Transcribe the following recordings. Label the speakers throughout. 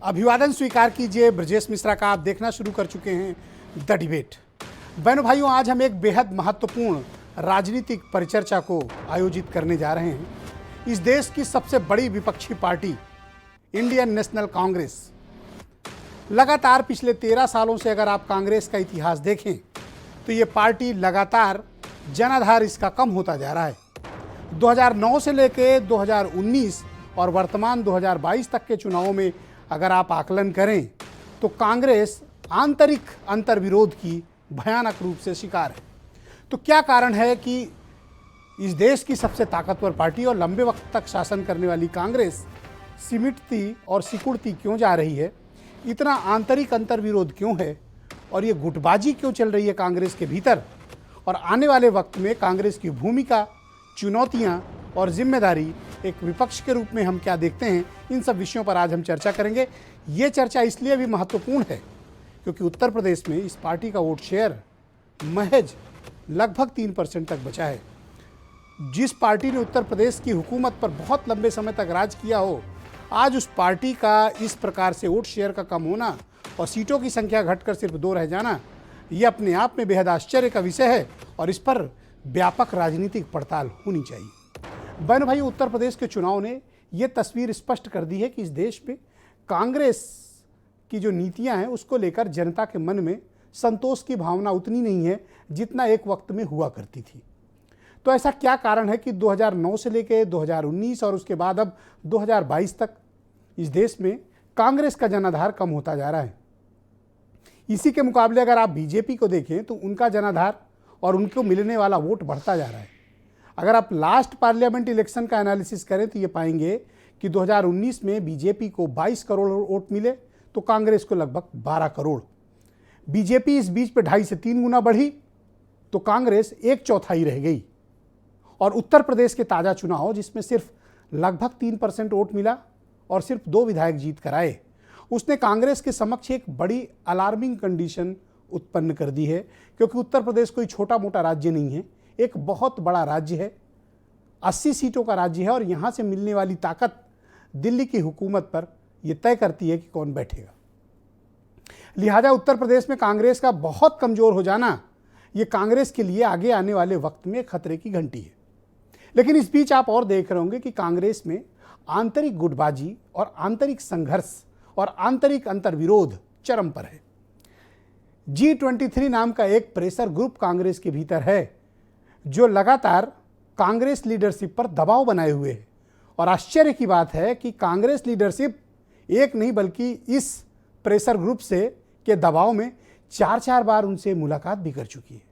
Speaker 1: अभिवादन स्वीकार कीजिए। ब्रजेश मिश्रा का आप देखना शुरू कर चुके हैं द डिबेट। बहनों भाइयों, आज हम एक बेहद महत्वपूर्ण राजनीतिक परिचर्चा को आयोजित करने जा रहे हैं। इस देश की सबसे बड़ी विपक्षी पार्टी इंडियन नेशनल कांग्रेस लगातार पिछले 13 सालों से अगर आप कांग्रेस का इतिहास देखें तो ये पार्टी लगातार जनाधार इसका कम होता जा रहा है। 2009 से लेकर 2019 और वर्तमान 2022 तक के चुनावों में अगर आप आकलन करें तो कांग्रेस आंतरिक अंतर्विरोध की भयानक रूप से शिकार है। तो क्या कारण है कि इस देश की सबसे ताकतवर पार्टी और लंबे वक्त तक शासन करने वाली कांग्रेस सिमटती और सिकुड़ती क्यों जा रही है? इतना आंतरिक अंतर्विरोध क्यों है और ये गुटबाजी क्यों चल रही है कांग्रेस के भीतर? और आने वाले वक्त में कांग्रेस की भूमिका, चुनौतियां और जिम्मेदारी एक विपक्ष के रूप में हम क्या देखते हैं, इन सब विषयों पर आज हम चर्चा करेंगे। ये चर्चा इसलिए भी महत्वपूर्ण है क्योंकि उत्तर प्रदेश में इस पार्टी का वोट शेयर महज लगभग 3% तक बचा है। जिस पार्टी ने उत्तर प्रदेश की हुकूमत पर बहुत लंबे समय तक राज किया हो, आज उस पार्टी का इस प्रकार से वोट शेयर का कम होना और सीटों की संख्या घटकर सिर्फ 2 रह जाना, ये अपने आप में बेहद आश्चर्य का विषय है और इस पर व्यापक राजनीतिक पड़ताल होनी चाहिए। बहन भाई, उत्तर प्रदेश के चुनाव ने ये तस्वीर स्पष्ट कर दी है कि इस देश में कांग्रेस की जो नीतियां हैं उसको लेकर जनता के मन में संतोष की भावना उतनी नहीं है जितना एक वक्त में हुआ करती थी। तो ऐसा क्या कारण है कि 2009 से लेकर 2019 और उसके बाद अब 2022 तक इस देश में कांग्रेस का जनाधार कम होता जा रहा है? इसी के मुकाबले अगर आप बीजेपी को देखें तो उनका जनाधार और उनको मिलने वाला वोट बढ़ता जा रहा है। अगर आप लास्ट पार्लियामेंट इलेक्शन का एनालिसिस करें तो ये पाएंगे कि 2019 में बीजेपी को 22 करोड़ वोट मिले तो कांग्रेस को लगभग 12 करोड़। बीजेपी इस बीच पे 2.5 से 3 गुना बढ़ी तो कांग्रेस 1/4 रह गई। और उत्तर प्रदेश के ताज़ा चुनाव जिसमें सिर्फ लगभग 3% वोट मिला और सिर्फ 2 विधायक जीत कर आए, उसने कांग्रेस के समक्ष एक बड़ी अलार्मिंग कंडीशन उत्पन्न कर दी है क्योंकि उत्तर प्रदेश कोई छोटा मोटा राज्य नहीं है, एक बहुत बड़ा राज्य है, 80 सीटों का राज्य है और यहाँ से मिलने वाली ताकत दिल्ली की हुकूमत पर यह तय करती है कि कौन बैठेगा। लिहाजा उत्तर प्रदेश में कांग्रेस का बहुत कमज़ोर हो जाना ये कांग्रेस के लिए आगे आने वाले वक्त में खतरे की घंटी है। लेकिन इस बीच आप और देख रहे होंगे कि कांग्रेस में आंतरिक गुटबाजी और आंतरिक संघर्ष और आंतरिक अंतर्विरोध चरम पर है। G23 नाम का एक प्रेशर ग्रुप कांग्रेस के भीतर है जो लगातार कांग्रेस लीडरशिप पर दबाव बनाए हुए है। और आश्चर्य की बात है कि कांग्रेस लीडरशिप एक नहीं बल्कि इस प्रेशर ग्रुप से के दबाव में 4 बार उनसे मुलाकात भी कर चुकी है।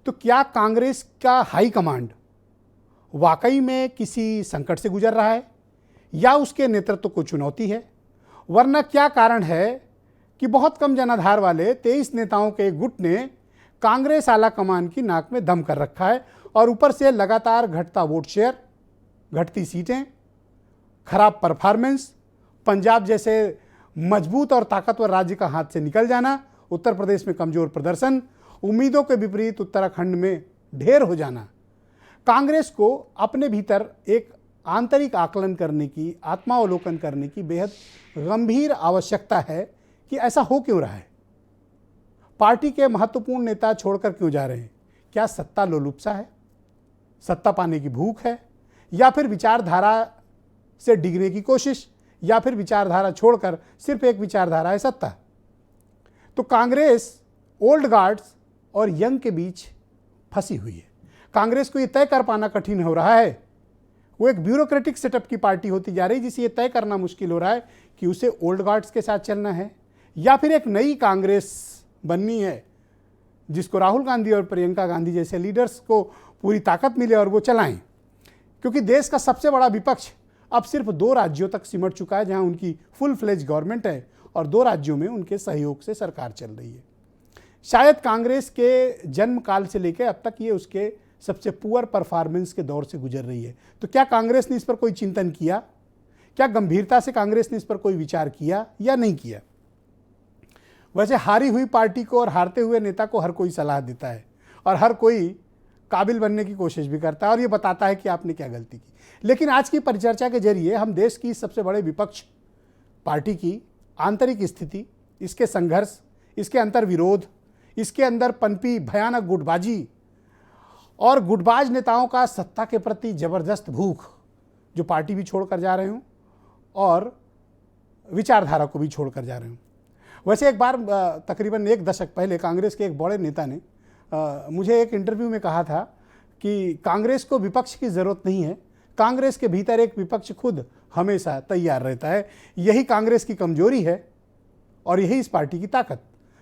Speaker 1: तो क्या कांग्रेस का हाई कमांड वाकई में किसी संकट से गुजर रहा है या उसके नेतृत्व को चुनौती है? वरना क्या कारण है कि बहुत कम जनाधार वाले 23 नेताओं के एक गुट ने कांग्रेस आला कमान की नाक में दम कर रखा है और ऊपर से लगातार घटता वोट शेयर, घटती सीटें, खराब परफॉर्मेंस, पंजाब जैसे मजबूत और ताकतवर राज्य का हाथ से निकल जाना, उत्तर प्रदेश में कमजोर प्रदर्शन, उम्मीदों के विपरीत उत्तराखंड में ढेर हो जाना। कांग्रेस को अपने भीतर एक आंतरिक आकलन करने की, आत्मावलोकन करने की बेहद गंभीर आवश्यकता है कि ऐसा हो क्यों रहा है। पार्टी के महत्वपूर्ण नेता छोड़कर क्यों जा रहे हैं? क्या सत्ता लोलुपसा है, सत्ता पाने की भूख है, या फिर विचारधारा से डिगने की कोशिश, या फिर विचारधारा छोड़कर सिर्फ एक विचारधारा है सत्ता? तो कांग्रेस ओल्ड गार्ड्स और यंग के बीच फंसी हुई है। कांग्रेस को यह तय कर पाना कठिन हो रहा है। वो एक ब्यूरोक्रेटिक सेटअप की पार्टी होती जा रही है जिसे यह तय करना मुश्किल हो रहा है कि उसे ओल्ड गार्ड्स के साथ चलना है या फिर एक नई कांग्रेस बननी है जिसको राहुल गांधी और प्रियंका गांधी जैसे लीडर्स को पूरी ताकत मिले और वो चलाएं। क्योंकि देश का सबसे बड़ा विपक्ष अब सिर्फ 2 राज्यों तक सिमट चुका है जहां उनकी फुल फ्लेज गवर्नमेंट है और 2 राज्यों में उनके सहयोग से सरकार चल रही है। शायद कांग्रेस के जन्म काल से लेकर अब तक ये उसके सबसे पुअर परफॉर्मेंस के दौर से गुजर रही है। तो क्या कांग्रेस ने इस पर कोई चिंतन किया? क्या गंभीरता से कांग्रेस ने इस पर कोई विचार किया या नहीं किया? वैसे हारी हुई पार्टी को और हारते हुए नेता को हर कोई सलाह देता है और हर कोई काबिल बनने की कोशिश भी करता है और ये बताता है कि आपने क्या गलती की। लेकिन आज की परिचर्चा के जरिए हम देश की सबसे बड़े विपक्ष पार्टी की आंतरिक स्थिति, इसके संघर्ष, इसके अंतर विरोध, इसके अंदर पनपी भयानक गुटबाजी और गुटबाज नेताओं का सत्ता के प्रति जबरदस्त भूख, जो पार्टी भी छोड़कर जा रहे हों और विचारधारा को भी छोड़कर जा रहे हों। वैसे एक बार तकरीबन 1 दशक पहले कांग्रेस के एक बड़े नेता ने मुझे एक इंटरव्यू में कहा था कि कांग्रेस को विपक्ष की ज़रूरत नहीं है, कांग्रेस के भीतर एक विपक्ष खुद हमेशा तैयार रहता है, यही कांग्रेस की कमजोरी है और यही इस पार्टी की ताकत।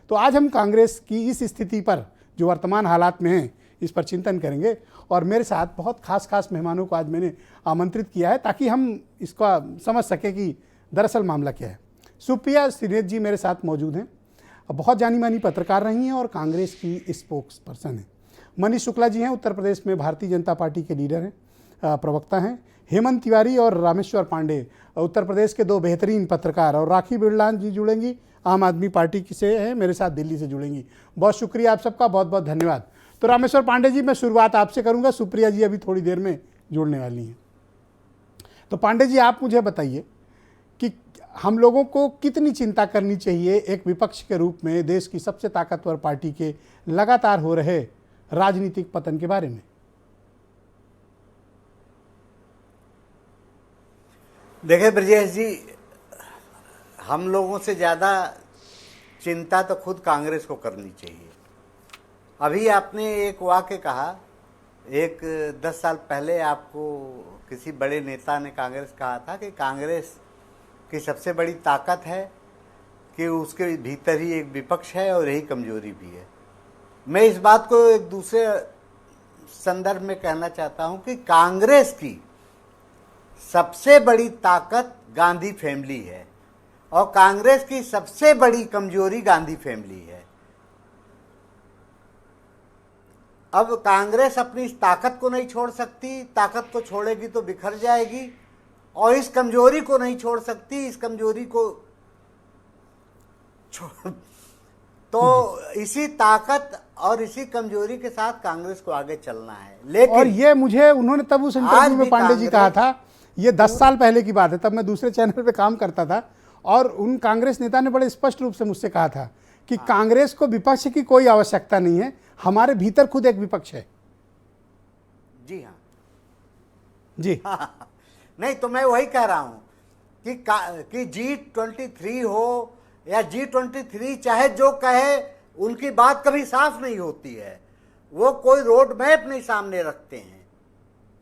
Speaker 1: तो आज हम कांग्रेस की इस स्थिति पर, जो वर्तमान हालात में है, इस पर चिंतन करेंगे और मेरे साथ बहुत खास मेहमानों को आज मैंने आमंत्रित किया है ताकि हम इसका समझ सकें कि दरअसल मामला क्या है। सुप्रिया श्रीनेत जी मेरे साथ मौजूद हैं, बहुत जानी मानी पत्रकार रही हैं और कांग्रेस की स्पोक्स पर्सन हैं। मनीष शुक्ला जी हैं, उत्तर प्रदेश में भारतीय जनता पार्टी के लीडर हैं, प्रवक्ता हैं। हेमंत तिवारी और रामेश्वर पांडे उत्तर प्रदेश के 2 बेहतरीन पत्रकार, और राखी बिरलान जी जुड़ेंगी, आम आदमी पार्टी से हैं, मेरे साथ दिल्ली से जुड़ेंगी। बहुत शुक्रिया आप सबका, बहुत बहुत धन्यवाद। तो रामेश्वर पांडे जी, मैं शुरुआत आपसे करूंगा, सुप्रिया जी अभी थोड़ी देर में जुड़ने वाली हैं। तो पांडे जी, आप मुझे बताइए कि हम लोगों को कितनी चिंता करनी चाहिए एक विपक्ष के रूप में देश की सबसे ताकतवर पार्टी के लगातार हो रहे राजनीतिक पतन के बारे में।
Speaker 2: देखिए ब्रजेश जी, हम लोगों से ज़्यादा चिंता तो खुद कांग्रेस को करनी चाहिए। अभी आपने एक वाक्य कहा, 10 साल पहले आपको किसी बड़े नेता ने कांग्रेस कहा था कि कांग्रेस की सबसे बड़ी ताकत है कि उसके भीतर ही एक विपक्ष है और यही कमजोरी भी है। मैं इस बात को एक दूसरे संदर्भ में कहना चाहता हूं कि कांग्रेस की सबसे बड़ी ताकत गांधी फैमिली है और कांग्रेस की सबसे बड़ी कमजोरी गांधी फैमिली है। अब कांग्रेस अपनी इस ताकत को नहीं छोड़ सकती, ताकत को छोड़ेगी तो बिखर जाएगी, और इस कमजोरी को नहीं छोड़ सकती, इस कमजोरी को तो इसी ताकत और इसी कमजोरी के साथ कांग्रेस को आगे चलना है। लेकिन
Speaker 1: और ये मुझे उन्होंने तब उस इंटरव्यू में पांडे जी कहा था, ये 10 साल पहले की बात है, तब मैं दूसरे चैनल पे काम करता था, और उन कांग्रेस नेता ने बड़े स्पष्ट रूप से मुझसे कहा था कि कांग्रेस को विपक्ष की कोई आवश्यकता नहीं है, हमारे भीतर खुद एक विपक्ष है।
Speaker 2: जी हाँ,
Speaker 1: जी
Speaker 2: हाँ। नहीं तो मैं वही कह रहा हूं कि G23 हो या G23 चाहे जो कहे, उनकी बात कभी साफ नहीं होती है, वो कोई रोड मैप नहीं सामने रखते हैं।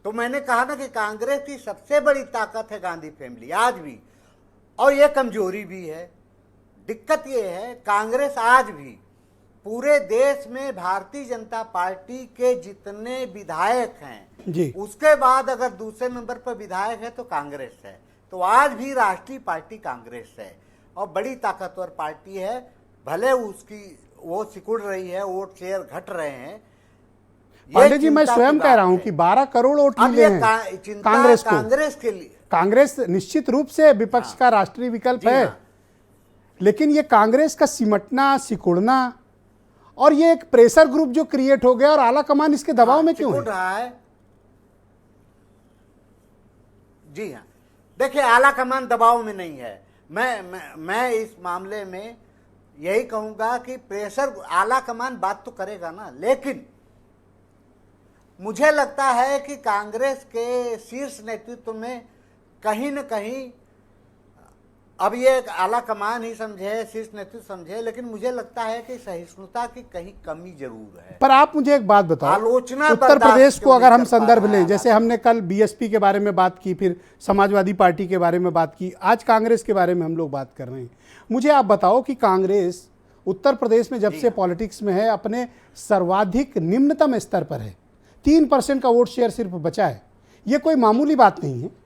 Speaker 2: तो मैंने कहा ना कि कांग्रेस की सबसे बड़ी ताकत है गांधी फैमिली आज भी, और ये कमजोरी भी है। दिक्कत ये है, कांग्रेस आज भी पूरे देश में भारतीय जनता पार्टी के जितने विधायक हैं
Speaker 1: जी, उसके
Speaker 2: बाद अगर दूसरे नंबर पर विधायक है तो कांग्रेस है। तो आज भी राष्ट्रीय पार्टी कांग्रेस है और बड़ी ताकतवर पार्टी है। भले उसकी वो सिकुड़ रही है, वोट शेयर घट रहे हैं।
Speaker 1: पांडे जी, मैं स्वयं कह रहा हूं कि 12 करोड़ वोट मिले हैं कांग्रेस को।
Speaker 2: कांग्रेस के लिए
Speaker 1: कांग्रेस निश्चित रूप से विपक्ष का राष्ट्रीय विकल्प है, लेकिन ये कांग्रेस का सिमटना, सिकुड़ना और ये एक प्रेशर ग्रुप जो क्रिएट हो गया और आला कमान इसके दबाव में क्यों है?
Speaker 2: रहा है। जी हाँ, देखिए, आला कमान दबाव में नहीं है। मैं इस मामले में यही कहूंगा कि प्रेशर, आला कमान बात तो करेगा ना, लेकिन मुझे लगता है कि कांग्रेस के शीर्ष नेतृत्व में कहीं न कहीं, अब ये आला कमान ही समझे, शीर्ष नेतृत्व समझे, लेकिन मुझे लगता है कि सहिष्णुता की कहीं कमी जरूर है।
Speaker 1: पर आप मुझे एक बात बताओ,
Speaker 2: आलोचना
Speaker 1: उत्तर प्रदेश को अगर हम संदर्भ लें, जैसे हमने कल बीएसपी के बारे में बात की, फिर समाजवादी पार्टी के बारे में बात की, आज कांग्रेस के बारे में हम लोग बात कर रहे हैं। मुझे आप बताओ कि कांग्रेस उत्तर प्रदेश में जब से पॉलिटिक्स में है, अपने सर्वाधिक निम्नतम स्तर पर है, 3% का वोट शेयर सिर्फ बचा है। ये कोई मामूली बात नहीं है।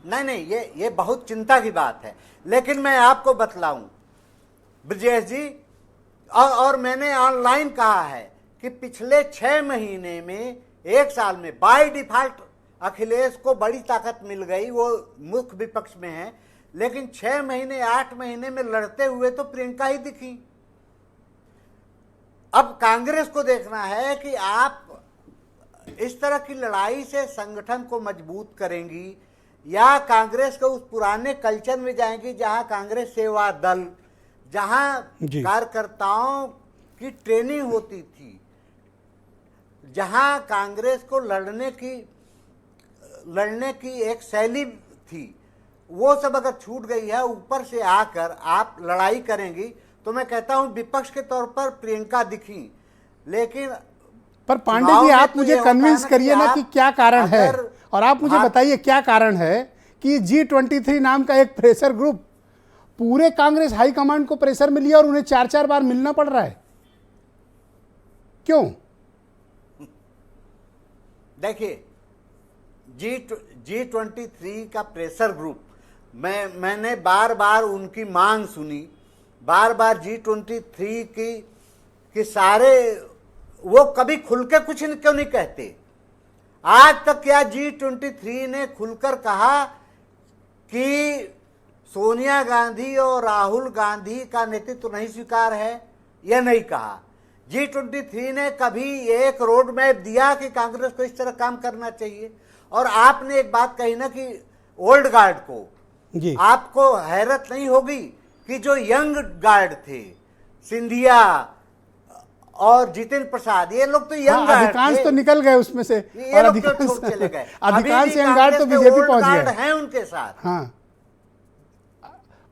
Speaker 2: नहीं, ये बहुत चिंता की बात है। लेकिन मैं आपको बतलाऊं ब्रजेश जी, और मैंने ऑनलाइन कहा है कि पिछले 6 महीने में, 1 साल में बाय डिफॉल्ट अखिलेश को बड़ी ताकत मिल गई, वो मुख्य विपक्ष में है, लेकिन 6 महीने 8 महीने में लड़ते हुए तो प्रियंका ही दिखी। अब कांग्रेस को देखना है कि आप इस तरह की लड़ाई से संगठन को मजबूत करेंगी या कांग्रेस के उस पुराने कल्चर में जाएंगी जहां कांग्रेस सेवा दल, जहां
Speaker 1: जी।
Speaker 2: कार्यकर्ताओं की ट्रेनिंग होती थी, जहां कांग्रेस को लड़ने की एक शैली थी, वो सब अगर छूट गई है, ऊपर से आकर आप लड़ाई करेंगी, तो मैं कहता हूं विपक्ष के तौर पर प्रियंका दिखी। लेकिन
Speaker 1: पर पांडे
Speaker 2: चुनाव
Speaker 1: जी
Speaker 2: में
Speaker 1: आप
Speaker 2: तो
Speaker 1: मुझे
Speaker 2: ये होता है
Speaker 1: कन्विंस
Speaker 2: ना
Speaker 1: करिए ना कि
Speaker 2: आप
Speaker 1: क्या कारण है,
Speaker 2: अगर
Speaker 1: और आप मुझे बताइए क्या कारण है कि G23 नाम का एक प्रेशर ग्रुप पूरे कांग्रेस हाईकमांड को प्रेशर मिली और उन्हें 4-4 बार मिलना पड़ रहा है, क्यों?
Speaker 2: देखिए, G23 का प्रेशर ग्रुप, मैंने बार बार उनकी मांग सुनी, बार बार G23 की सारे, वो कभी खुल के कुछ क्यों नहीं कहते? आज तक क्या G23 ने खुलकर कहा कि सोनिया गांधी और राहुल गांधी का नेतृत्व नहीं स्वीकार है? यह नहीं कहा। G23 ने कभी एक रोड मैप दिया कि कांग्रेस को इस तरह काम करना चाहिए? और आपने एक बात कही ना कि ओल्ड गार्ड को,
Speaker 1: जी।
Speaker 2: आपको हैरत नहीं होगी कि जो यंग गार्ड थे, सिंधिया और जितेंद्र प्रसाद, ये लोग तो यंग गार्ड
Speaker 1: अधिकांश
Speaker 2: थे,
Speaker 1: तो निकल गए उसमें से,
Speaker 2: ये
Speaker 1: और
Speaker 2: लोग तो छोड़ चले गए।
Speaker 1: अधिकांश
Speaker 2: अभी भी
Speaker 1: यंग गार्ड तो
Speaker 2: कांग्रेस के
Speaker 1: बीजेपी
Speaker 2: ओल्ड
Speaker 1: पहुंच
Speaker 2: गार्ड
Speaker 1: गए
Speaker 2: हैं उनके साथ।
Speaker 1: हाँ,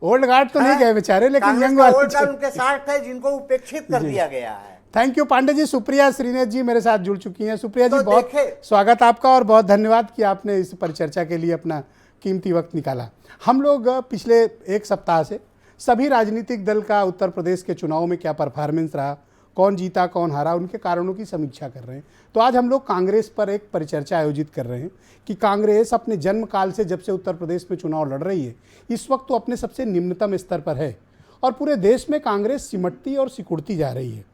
Speaker 1: ओल्ड गार्ड तो नहीं गए बेचारे, लेकिन
Speaker 2: कांग्रेस
Speaker 1: यंग
Speaker 2: का
Speaker 1: वाले
Speaker 2: ओल्ड गार्ड उनके साथ है, जिनको उपेक्षित कर दिया गया है।
Speaker 1: थैंक यू पांडे जी। सुप्रिया श्रीनेत जी मेरे साथ जुड़ चुकी हैं। सुप्रिया जी,
Speaker 2: तो
Speaker 1: बहुत
Speaker 2: देखें,
Speaker 1: स्वागत आपका और बहुत धन्यवाद कि आपने इस परिचर्चा के लिए अपना कीमती वक्त निकाला। हम लोग पिछले एक सप्ताह से सभी राजनीतिक दल का उत्तर प्रदेश के चुनाव में क्या परफॉर्मेंस रहा, कौन जीता कौन हारा, उनके कारणों की समीक्षा कर रहे हैं। तो आज हम लोग कांग्रेस पर एक परिचर्चा आयोजित कर रहे हैं कि कांग्रेस अपने जन्म काल से जब से उत्तर प्रदेश में चुनाव लड़ रही है, इस वक्त तो अपने सबसे निम्नतम स्तर पर है और पूरे देश में कांग्रेस सिमटती और सिकुड़ती जा रही है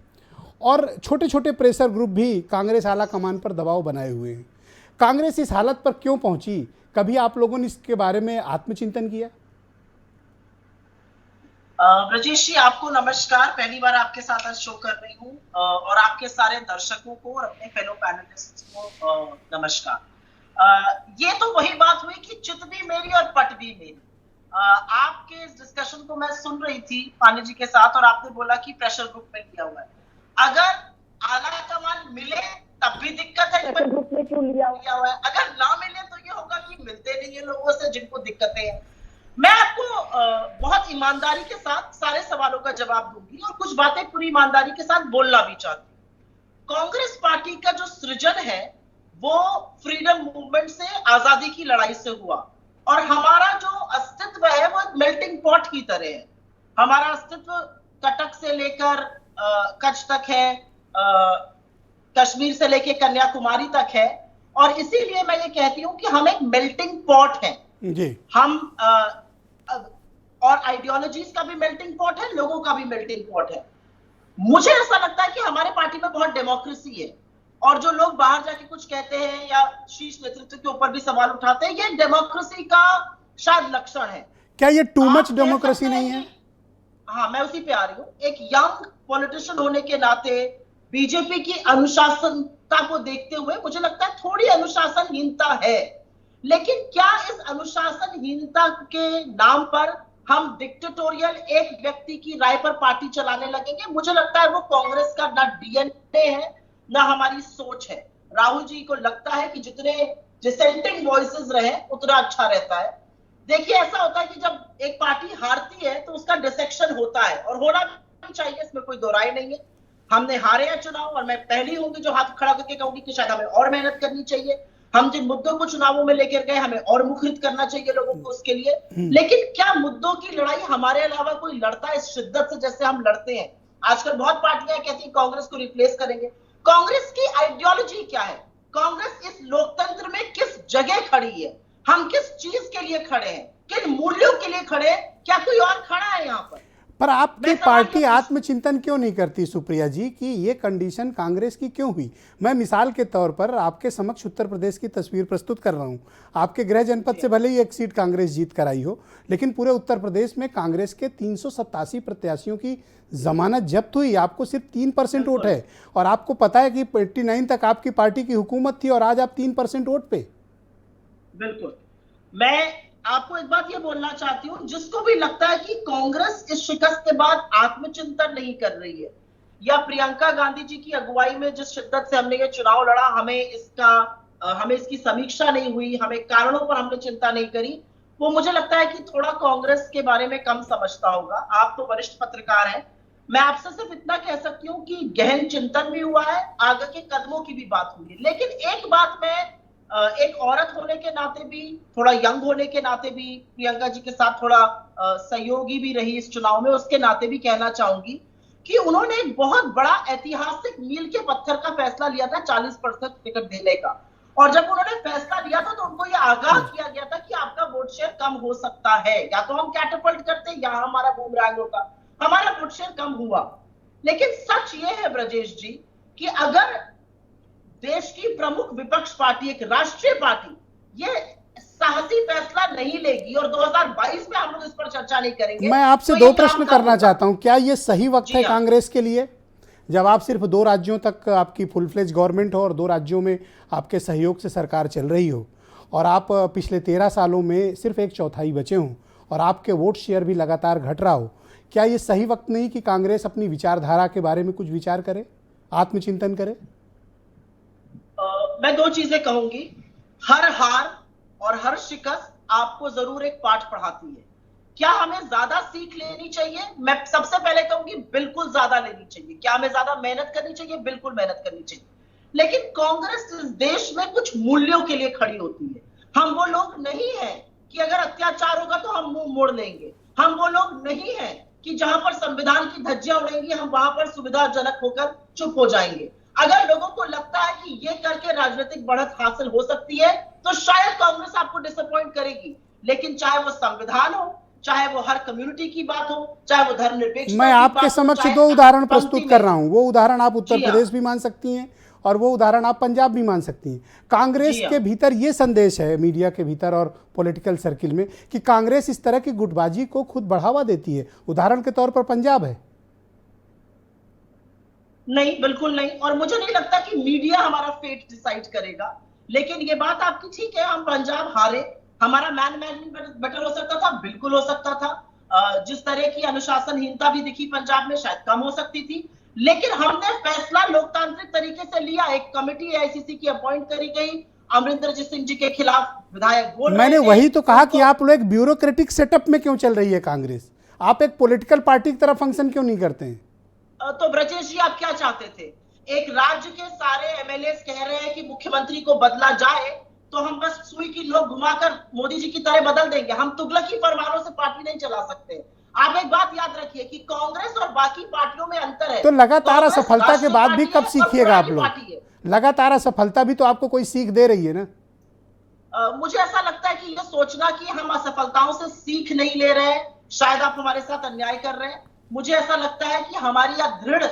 Speaker 1: और छोटे छोटे प्रेशर ग्रुप भी कांग्रेस आला कमान पर दबाव बनाए हुए हैं। कांग्रेस इस हालत पर क्यों पहुंची? कभी आप लोगों ने इसके बारे में आत्मचिंतन किया?
Speaker 3: ब्रजेश जी, आपको नमस्कार। पहली बार आपके साथ आज शो कर रही हूँ और आपके सारे दर्शकों को और अपने फेलो पैनलिस्ट को नमस्कार। ये तो वही बात हुई कि चित भी मेरी और पट भी मेरी। आपके इस डिस्कशन को मैं सुन रही थी पांडे जी के साथ और आपने बोला कि प्रेशर ग्रुप में लिया हुआ है। अगर आला कमान मिले तब भी दिक्कत है, प्रेशर ग्रुप में क्यों लिया हुआ है? अगर ना मिले तो ये होगा कि मिलते नहीं है लोगों से जिनको दिक्कतें हैं। मैं आपको बहुत ईमानदारी के साथ सारे सवालों का जवाब दूंगी और कुछ बातें पूरी ईमानदारी के साथ बोलना भी चाहती हूँ। कांग्रेस पार्टी का जो सृजन है वो फ्रीडम मूवमेंट से, आजादी की लड़ाई से हुआ और हमारा जो अस्तित्व है वो मेल्टिंग पॉट की तरह है। हमारा अस्तित्व कटक से लेकर कच्छ तक है, कश्मीर से लेकर कन्याकुमारी तक है और इसीलिए मैं ये कहती हूं कि हम एक मेल्टिंग पॉट हैं जी। हम और आइडियोलॉजीज का भी मेल्टिंग पॉट है, लोगों का भी मेल्टिंग पॉट है। मुझे ऐसा लगता है कि हमारे पार्टी में बहुत डेमोक्रेसी है और जो लोग बाहर जाके कुछ कहते हैं या शीर्ष नेतृत्व के ऊपर भी सवाल उठाते हैं, ये डेमोक्रेसी का शायद लक्षण है।
Speaker 1: क्या ये टू मच डेमोक्रेसी नहीं है?
Speaker 3: हाँ, मैं उसी पे आ रही हूँ। एक यंग पॉलिटिशियन होने के नाते बीजेपी की अनुशासनता को देखते हुए मुझे लगता है थोड़ी अनुशासनहीनता है, लेकिन क्या इस अनुशासनहीनता के नाम पर हम डिक्टेटोरियल एक व्यक्ति की राय पर पार्टी चलाने लगेंगे? मुझे लगता है वो कांग्रेस का ना डीएनए है ना हमारी सोच है। राहुल जी को लगता है कि जितने डिसेंटिंग वॉइसेस रहे उतना अच्छा रहता है। देखिए, ऐसा होता है कि जब एक पार्टी हारती है तो उसका डिसेक्शन होता है और होना भी चाहिए, इसमें कोई दो राय नहीं है। हमने हारे हैं चुनाव और मैं पहली होंगी जो हाथ खड़ा करके कहूंगी कि शायद हमें और मेहनत करनी चाहिए। हम जिन मुद्दों को चुनावों में लेकर गए हमें और मुखरित करना चाहिए लोगों को उसके लिए। लेकिन क्या मुद्दों की लड़ाई हमारे अलावा कोई लड़ता है इस शिद्दत से जैसे हम लड़ते हैं? आजकल बहुत पार्टियां कहती हैं कांग्रेस को रिप्लेस करेंगे। कांग्रेस की आइडियोलॉजी क्या है? कांग्रेस इस लोकतंत्र में किस जगह खड़ी है? हम किस चीज के लिए खड़े हैं? किन मूल्यों के लिए खड़े हैं? क्या कोई और खड़ा है यहाँ पर
Speaker 1: आपकी पार्टी आत्मचिंतन क्यों नहीं करती सुप्रिया जी कि ये कंडीशन कांग्रेस की क्यों हुई? मैं मिसाल के तौर पर आपके समक्ष उत्तर प्रदेश की तस्वीर प्रस्तुत कर रहा हूँ। आपके गृह जनपद से भले ही एक सीट कांग्रेस जीत कर आई हो, लेकिन पूरे उत्तर प्रदेश में कांग्रेस के 387 प्रत्याशियों की जमानत जब्त हुई। आपको सिर्फ 3% वोट है और आपको पता है कि 89 तक आपकी पार्टी की हुकूमत थी और आज आप 3% वोट पे।
Speaker 3: बिल्कुल। मैं आपको एक बात ये बोलना चाहती हूं, जिसको भी लगता है कि कांग्रेस इस शिकस्त के बाद आत्मचिंतन नहीं कर रही है, या प्रियंका गांधी जी की अगुवाई में जिस शिद्दत से हमने ये चुनाव लड़ा, हमें इसकी समीक्षा नहीं हुई, हमें कारणों पर हमने चिंता नहीं करी, वो मुझे लगता है कि थोड़ा कांग्रेस के बारे में कम समझता होगा। आप तो वरिष्ठ पत्रकार हैं, मैं आपसे सिर्फ इतना कह सकती हूँ कि गहन चिंतन भी हुआ है, आगे के कदमों की भी बात हुई है। लेकिन एक बात मैं एक औरत होने के नाते भी, थोड़ा यंग होने के नाते भी, प्रियंका जी के साथ थोड़ा सहयोगी भी रही इस चुनाव में, उसके नाते भी कहना चाहूंगी कि उन्होंने एक बहुत बड़ा ऐतिहासिक मील के पत्थर का फैसला लिया था 40% टिकट देने का। और जब उन्होंने फैसला लिया था तो उनको यह आगाह किया गया था कि आपका वोट शेयर कम हो सकता है, या तो हम कैटअपल्ट करते या हमारा बूमरैंग होता। हमारा वोट शेयर कम हुआ, लेकिन सच ये है ब्रजेश जी कि अगर देश की प्रमुख विपक्ष पार्टी, एक राष्ट्रीय पार्टी, ये साहसी फैसला नहीं लेगी और 2022 में हम लोग इस पर चर्चा नहीं करेंगे।
Speaker 1: मैं आपसे
Speaker 3: तो
Speaker 1: दो
Speaker 3: ये
Speaker 1: प्रश्न
Speaker 3: काम
Speaker 1: करना चाहता हूं। क्या ये सही वक्त है
Speaker 3: जी हाँ।
Speaker 1: कांग्रेस के लिए, जब आप सिर्फ 2 राज्यों तक आपकी फुल फ्लेज गवर्नमेंट हो और 2 राज्यों में आपके सहयोग से सरकार चल रही हो, और आप पिछले 13 सालों में सिर्फ 1/4 बचे हों और आपके वोट शेयर भी लगातार घट रहा हो, क्या ये सही वक्त नहीं कि कांग्रेस अपनी विचारधारा के बारे में कुछ विचार करे, आत्मचिंतन करे?
Speaker 3: मैं 2 चीजें कहूंगी। हर हार और हर शिकस्त आपको जरूर एक पाठ पढ़ाती है। क्या हमें ज्यादा सीख लेनी चाहिए? मैं सबसे पहले कहूंगी बिल्कुल ज्यादा लेनी चाहिए। क्या हमें ज्यादा मेहनत करनी चाहिए? बिल्कुल मेहनत करनी चाहिए। लेकिन कांग्रेस इस देश में कुछ मूल्यों के लिए खड़ी होती है। हम वो लोग नहीं हैं कि अगर अत्याचार होगा तो हम मुंह मोड़ लेंगे। हम वो लोग नहीं हैं कि जहां पर संविधान की धज्जियां उड़ेंगी हम वहां पर सुविधाजनक होकर चुप हो जाएंगे। अगर लोगों को लगता है कि ये करके राजनीतिक बढ़त हासिल हो सकती है तो शायद कांग्रेस आपको डिसअपॉइंट करेगी। लेकिन चाहे वो संविधान हो, चाहे वो हर कम्युनिटी की बात हो, चाहे वो धर्मनिरपेक्ष,
Speaker 1: मैं आपके समक्ष 2 उदाहरण प्रस्तुत कर रहा हूं। वो उदाहरण आप उत्तर प्रदेश भी मान सकती हैं और वो उदाहरण आप पंजाब भी मान सकती हैं। कांग्रेस के भीतर ये संदेश है, मीडिया के भीतर और पॉलिटिकल सर्किल में, कि कांग्रेस इस तरह की गुटबाजी को खुद बढ़ावा देती है। उदाहरण के तौर पर पंजाब है। नहीं,
Speaker 3: बिल्कुल नहीं। और मुझे नहीं लगता कि मीडिया हमारा फेट डिसाइड करेगा। लेकिन ये बात आपकी ठीक है, हम पंजाब हारे, हमारा मैनेजमेंट बेटर हो सकता था, बिल्कुल हो सकता था। जिस तरह की अनुशासनहीनता भी दिखी पंजाब में शायद कम हो सकती थी। लेकिन हमने फैसला लोकतांत्रिक तरीके से लिया। एक कमेटी आईसीसी की अपॉइंट करी गई, अमरिंदरजीत सिंह जी के खिलाफ विधायक बोल रहे थे।
Speaker 1: मैंने वही तो कहा कि आप लोग एक ब्यूरोक्रेटिक सेटअप में क्यों चल रही है कांग्रेस, आप एक पॉलिटिकल पार्टी की तरह फंक्शन क्यों नहीं करते हैं?
Speaker 3: तो ब्रजेश जी आप क्या चाहते थे? एक राज्य के सारे एमएलए कह रहे हैं कि मुख्यमंत्री को बदला जाए, तो हम बस सुई की नोक घुमाकर मोदी जी की तरह बदल देंगे? हम तुगलकी फरमानों से पार्टी नहीं चला सकते। आप एक बात याद रखिए कि कांग्रेस और बाकी पार्टियों में अंतर है।
Speaker 1: तो लगातार असफलता के बाद भी कब सीखिएगा आप लोग? लगातार असफलता भी तो आपको कोई सीख दे रही है ना।
Speaker 3: मुझे ऐसा लगता है कि ये सोचना कि हम असफलताओं से सीख नहीं ले रहे हैं, शायद आप हमारे साथ अन्याय कर रहे हैं। मुझे ऐसा लगता है कि हमारी यह दृढ़,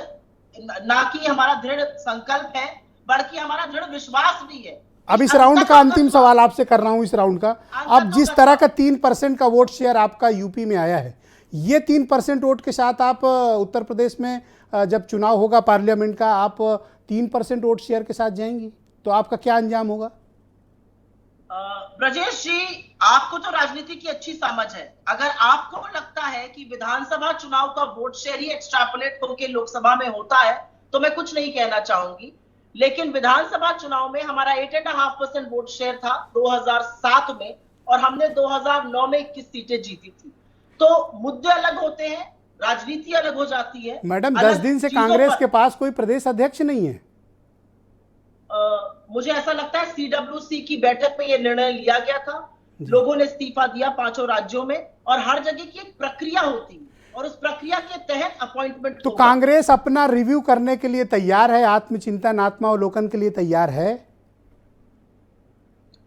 Speaker 3: ना कि हमारा दृढ़ संकल्प है, बल्कि हमारा दृढ़ विश्वास भी है।
Speaker 1: अब इस राउंड का अंतिम सवाल आपसे कर रहा हूं, इस राउंड का। अब जिस तरह का 3% का वोट शेयर आपका यूपी में आया है, ये 3% वोट के साथ आप उत्तर प्रदेश में जब चुनाव होगा पार्लियामेंट का, आप 3% वोट शेयर के साथ जाएंगी, तो आपका क्या अंजाम होगा?
Speaker 3: ब्रजेश जी, आपको तो राजनीति की अच्छी समझ है। अगर आपको लगता है कि विधानसभा चुनाव का वोट शेयर ही एक्सट्रापोलेट होकर लोकसभा में होता है, तो मैं कुछ नहीं कहना चाहूंगी। लेकिन विधानसभा चुनाव में हमारा 8.5% वोट शेयर था 2007 में, और हमने 2009 में 21 सीटें जीती थी। तो मुद्दे अलग होते हैं, राजनीति अलग हो जाती है।
Speaker 1: मैडम, 10 दिन से कांग्रेस के पास कोई प्रदेश अध्यक्ष नहीं है।
Speaker 3: मुझे ऐसा लगता है सीडब्ल्यूसी की बैठक में यह निर्णय लिया गया था, लोगों ने इस्तीफा दिया 5 राज्यों में, और हर जगह की एक प्रक्रिया होती है और उस प्रक्रिया के तहत अपॉइंटमेंट।
Speaker 1: तो कांग्रेस अपना रिव्यू करने के लिए तैयार है, आत्मचिंतन, आत्मावलोकन के लिए तैयार है?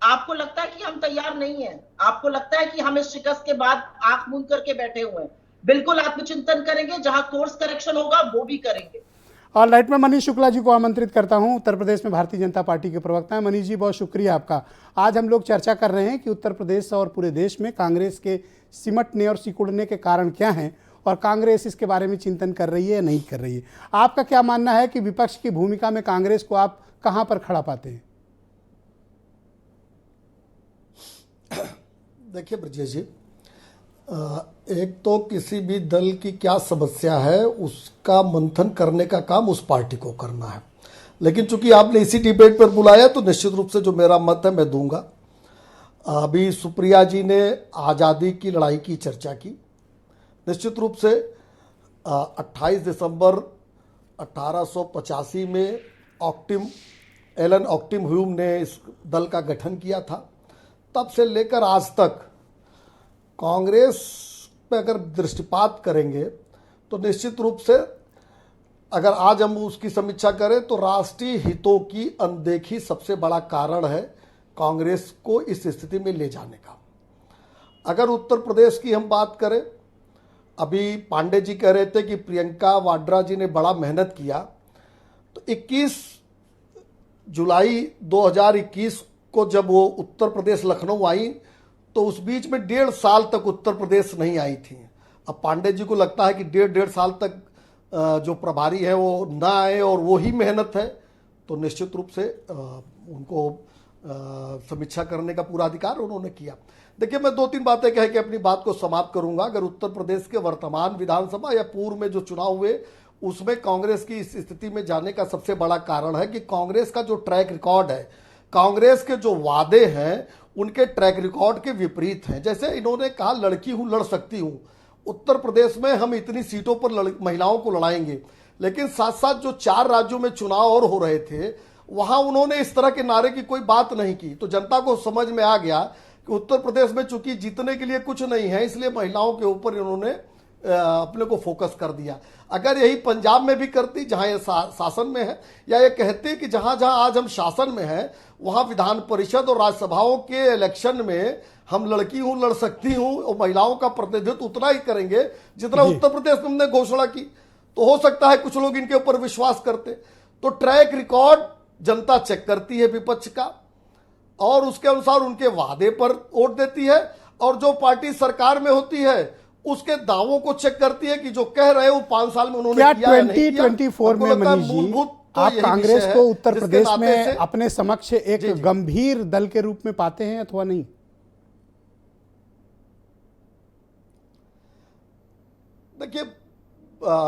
Speaker 3: आपको लगता है कि हम तैयार नहीं हैं? आपको लगता है कि हम इस शिकस्त के बाद आंख मूंद करके बैठे हुए हैं? बिल्कुल आत्मचिंतन करेंगे, जहां कोर्स करेक्शन होगा वो भी करेंगे।
Speaker 1: और लाइट में मनीष शुक्ला जी को आमंत्रित करता हूं, उत्तर प्रदेश में भारतीय जनता पार्टी के प्रवक्ता हैं। मनीष जी, बहुत शुक्रिया आपका। आज हम लोग चर्चा कर रहे हैं कि उत्तर प्रदेश और पूरे देश में कांग्रेस के सिमटने और सिकुड़ने के कारण क्या हैं, और कांग्रेस इसके बारे में चिंतन कर रही है या नहीं कर रही है। आपका क्या मानना है कि विपक्ष की भूमिका में कांग्रेस को आप कहां पर खड़ा पाते हैं?
Speaker 4: देखिए ब्रजेश जी, एक तो किसी भी दल की क्या समस्या है उसका मंथन करने का काम उस पार्टी को करना है, लेकिन चूंकि आपने इसी डिबेट पर बुलाया तो निश्चित रूप से जो मेरा मत है मैं दूंगा। अभी सुप्रिया जी ने आज़ादी की लड़ाई की चर्चा की। निश्चित रूप से 28 दिसंबर 1885 में एलन ऑक्टिम ह्यूम ने इस दल का गठन किया था। तब से लेकर आज तक कांग्रेस पे अगर दृष्टिपात करेंगे तो निश्चित रूप से अगर आज हम उसकी समीक्षा करें तो राष्ट्रीय हितों की अनदेखी सबसे बड़ा कारण है कांग्रेस को इस स्थिति में ले जाने का। अगर उत्तर प्रदेश की हम बात करें, अभी पांडे जी कह रहे थे कि प्रियंका वाड्रा जी ने बड़ा मेहनत किया, तो 21 जुलाई 2021 को जब वो उत्तर प्रदेश लखनऊ आई तो उस बीच में 1.5 साल तक उत्तर प्रदेश नहीं आई थी। अब पांडे जी को लगता है कि 1.5 साल तक जो प्रभारी है वो ना आए और वो ही मेहनत है, तो निश्चित रूप से उनको समीक्षा करने का पूरा अधिकार उन्होंने किया। देखिए, मैं 2-3 बातें कह के अपनी बात को समाप्त करूंगा। अगर उत्तर प्रदेश के वर्तमान विधानसभा या पूर्व में जो चुनाव हुए उसमें कांग्रेस की इस स्थिति में जाने का सबसे बड़ा कारण है कि कांग्रेस का जो ट्रैक रिकॉर्ड है, कांग्रेस के जो वादे हैं उनके ट्रैक रिकॉर्ड के विपरीत हैं। जैसे इन्होंने कहा लड़की हूं लड़ सकती हूं, उत्तर प्रदेश में हम इतनी सीटों पर महिलाओं को लड़ाएंगे, लेकिन साथ साथ जो 4 राज्यों में चुनाव और हो रहे थे वहां उन्होंने इस तरह के नारे की कोई बात नहीं की। तो जनता को समझ में आ गया कि उत्तर प्रदेश में चूंकि जीतने के लिए कुछ नहीं है, इसलिए महिलाओं के ऊपर इन्होंने अपने को फोकस कर दिया। अगर यही पंजाब में भी करती जहां ये शासन में है, या ये कहते कि जहां जहां आज हम शासन में हैं वहां विधान परिषद और राज्यसभाओं के इलेक्शन में हम लड़की हूं लड़ सकती हूं और महिलाओं का प्रतिनिधित्व उतना ही करेंगे जितना उत्तर प्रदेश में हमने घोषणा की, तो हो सकता है कुछ लोग इनके ऊपर विश्वास करते। तो ट्रैक रिकॉर्ड जनता चेक करती है विपक्ष का और उसके अनुसार उनके वादे पर वोट देती है, और जो पार्टी सरकार में होती है उसके दावों को चेक करती है कि जो कह रहे हैं वो 5 साल में उन्होंने
Speaker 1: क्या
Speaker 4: किया या नहीं किया।
Speaker 1: 2024 में मनीष जी आप कांग्रेस को उत्तर प्रदेश में अपने समक्ष एक गंभीर दल के रूप में पाते हैं अथवा नहीं?
Speaker 4: देखिए,